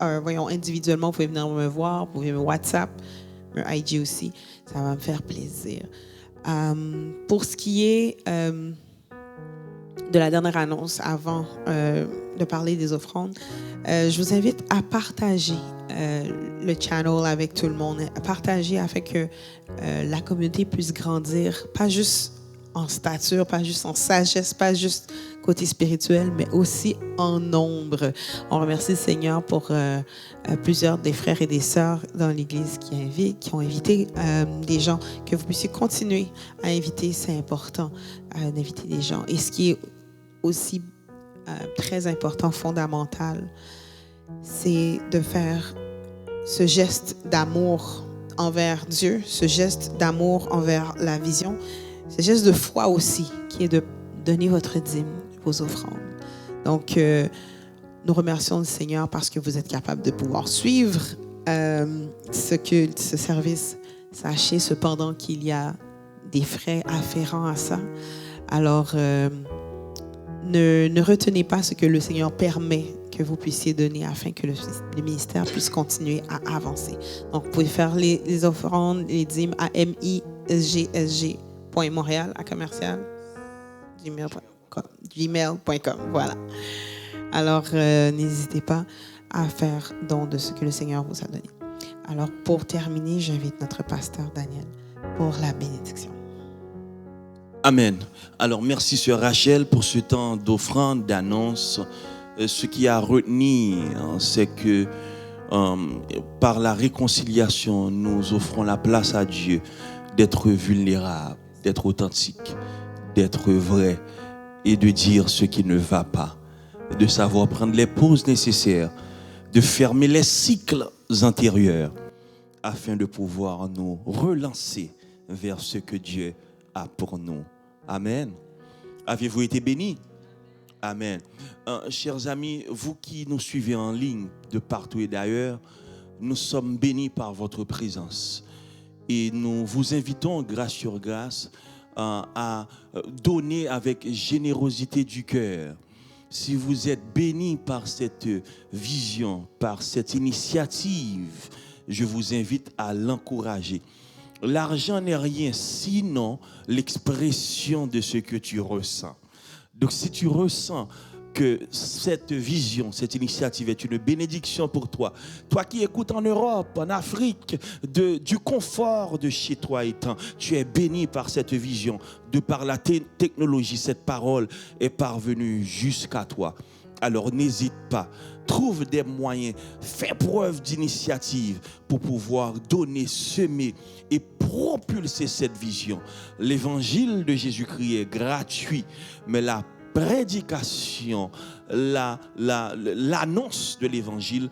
individuellement, vous pouvez venir me voir, vous pouvez me WhatsApp, me IG aussi, ça va me faire plaisir. Pour ce qui est de la dernière annonce, avant de parler des offrandes, je vous invite à partager le channel avec tout le monde, à partager afin que la communauté puisse grandir, pas juste en stature, pas juste en sagesse, pas juste côté spirituel, mais aussi en nombre. On remercie le Seigneur pour plusieurs des frères et des sœurs dans l'Église qui ont invité des gens, que vous puissiez continuer à inviter, c'est important d'inviter des gens. Et ce qui est aussi très important, fondamental, c'est de faire ce geste d'amour envers Dieu, ce geste d'amour envers la vision, ce geste de foi aussi, qui est de donner votre dîme, vos offrandes. Donc, Nous remercions le Seigneur parce que vous êtes capable de pouvoir suivre ce culte, ce service. Sachez cependant qu'il y a des frais afférents à ça. Alors, ne retenez pas ce que le Seigneur permet que vous puissiez donner afin que le ministère puisse continuer à avancer. Donc, vous pouvez faire les offrandes, les dîmes à misgsg.montréal@gmail.com. Voilà. Alors, n'hésitez pas à faire don de ce que le Seigneur vous a donné. Alors, pour terminer, j'invite notre pasteur Daniel pour la bénédiction. Amen. Alors, merci, Sœur Rachel, pour ce temps d'offrande, d'annonce. Ce qui a retenu, c'est que par la réconciliation, nous offrons la place à Dieu d'être vulnérable, d'être authentique, d'être vrai et de dire ce qui ne va pas, de savoir prendre les pauses nécessaires, de fermer les cycles antérieurs afin de pouvoir nous relancer vers ce que Dieu a pour nous. Amen. Avez-vous été bénis? Amen. Chers amis, vous qui nous suivez en ligne de partout et d'ailleurs, nous sommes bénis par votre présence. Et nous vous invitons, grâce sur grâce, à donner avec générosité du cœur. Si vous êtes bénis par cette vision, par cette initiative, je vous invite à l'encourager. L'argent n'est rien sinon l'expression de ce que tu ressens. Donc si tu ressens que cette vision, cette initiative est une bénédiction pour toi, toi qui écoutes en Europe, en Afrique, du confort de chez toi étant, tu es béni par cette vision, de par la technologie, cette parole est parvenue jusqu'à toi. Alors n'hésite pas, trouve des moyens, fais preuve d'initiative pour pouvoir donner, semer et propulser cette vision. L'évangile de Jésus-Christ est gratuit, mais la prédication, l'annonce de l'évangile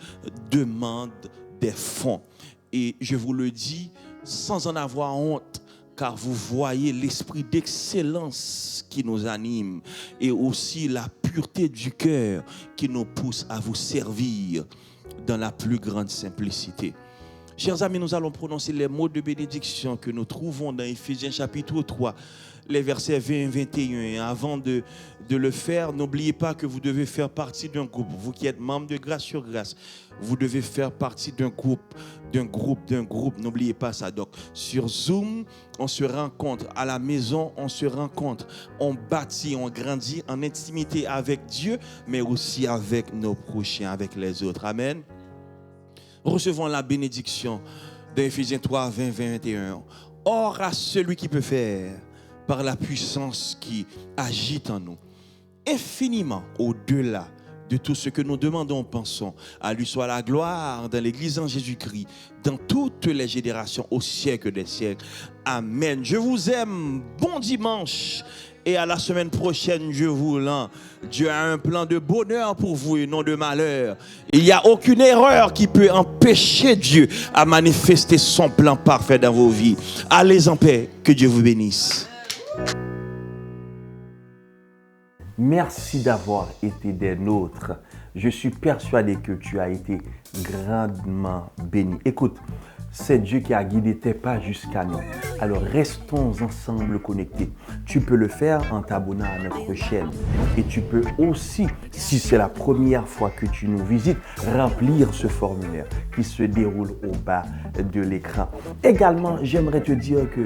demande des fonds. Et je vous le dis sans en avoir honte, car vous voyez l'esprit d'excellence qui nous anime et aussi la pureté du cœur qui nous pousse à vous servir dans la plus grande simplicité. Chers amis, nous allons prononcer les mots de bénédiction que nous trouvons dans Éphésiens chapitre 3, les versets 20 et 21. Et avant de le faire, n'oubliez pas que vous devez faire partie d'un groupe. Vous qui êtes membre de Grâce sur Grâce, vous devez faire partie d'un groupe. N'oubliez pas ça. Donc, sur Zoom, on se rencontre. À la maison, on se rencontre. On bâtit, on grandit en intimité avec Dieu, mais aussi avec nos prochains, avec les autres. Amen. Recevons la bénédiction d'Éphésiens 3, 20, 21. Or à celui qui peut faire, par la puissance qui agite en nous, infiniment au-delà de tout ce que nous demandons, pensons, à lui soit la gloire dans l'Église en Jésus-Christ, dans toutes les générations, au siècle des siècles. Amen. Je vous aime. Bon dimanche. Et à la semaine prochaine, Dieu voulant, Dieu a un plan de bonheur pour vous et non de malheur. Il n'y a aucune erreur qui peut empêcher Dieu à manifester son plan parfait dans vos vies. Allez en paix, que Dieu vous bénisse. Merci d'avoir été des nôtres. Je suis persuadé que tu as été grandement béni. Écoute, c'est Dieu qui a guidé tes pas jusqu'à nous. Alors restons ensemble connectés. Tu peux le faire en t'abonnant à notre chaîne. Et tu peux aussi, si c'est la première fois que tu nous visites, remplir ce formulaire qui se déroule au bas de l'écran. Également, j'aimerais te dire que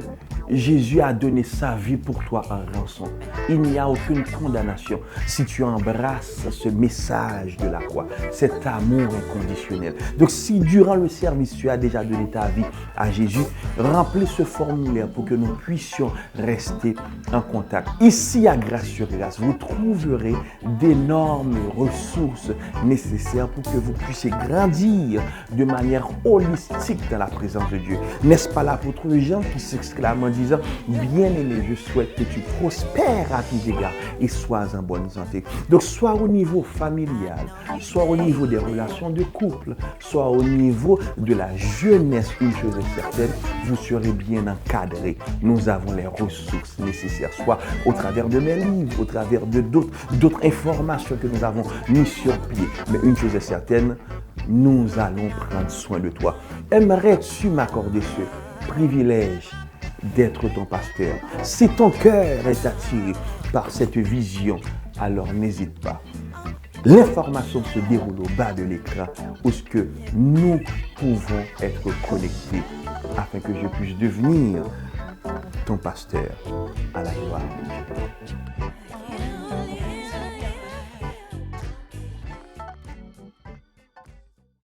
Jésus a donné sa vie pour toi en rançon. Il n'y a aucune condamnation si tu embrasses ce message de la croix, cet amour inconditionnel. Donc si durant le service tu as déjà donné ta vie à Jésus, remplis ce formulaire pour que nous puissions rester en contact. Ici à Grâce sur Grâce, vous trouverez d'énormes ressources nécessaires pour que vous puissiez grandir de manière holistique dans la présence de Dieu. N'est-ce pas l'apôtre Jean qui s'exclame en disant, bien-aimé, je souhaite que tu prospères à tous égards et sois en bonne santé. Donc, soit au niveau familial, soit au niveau des relations de couple, soit au niveau de la jeunesse, une chose est certaine, vous serez bien encadré. Nous avons les ressources nécessaires, soit au travers de mes livres, au travers de d'autres informations que nous avons mis sur pied. Mais une chose est certaine, nous allons prendre soin de toi. Aimerais-tu m'accorder ce privilège d'être ton pasteur? Si ton cœur est attiré par cette vision, alors n'hésite pas. L'information se déroule au bas de l'écran où ce que nous pouvons être connectés afin que je puisse devenir ton pasteur à la gloire de Dieu.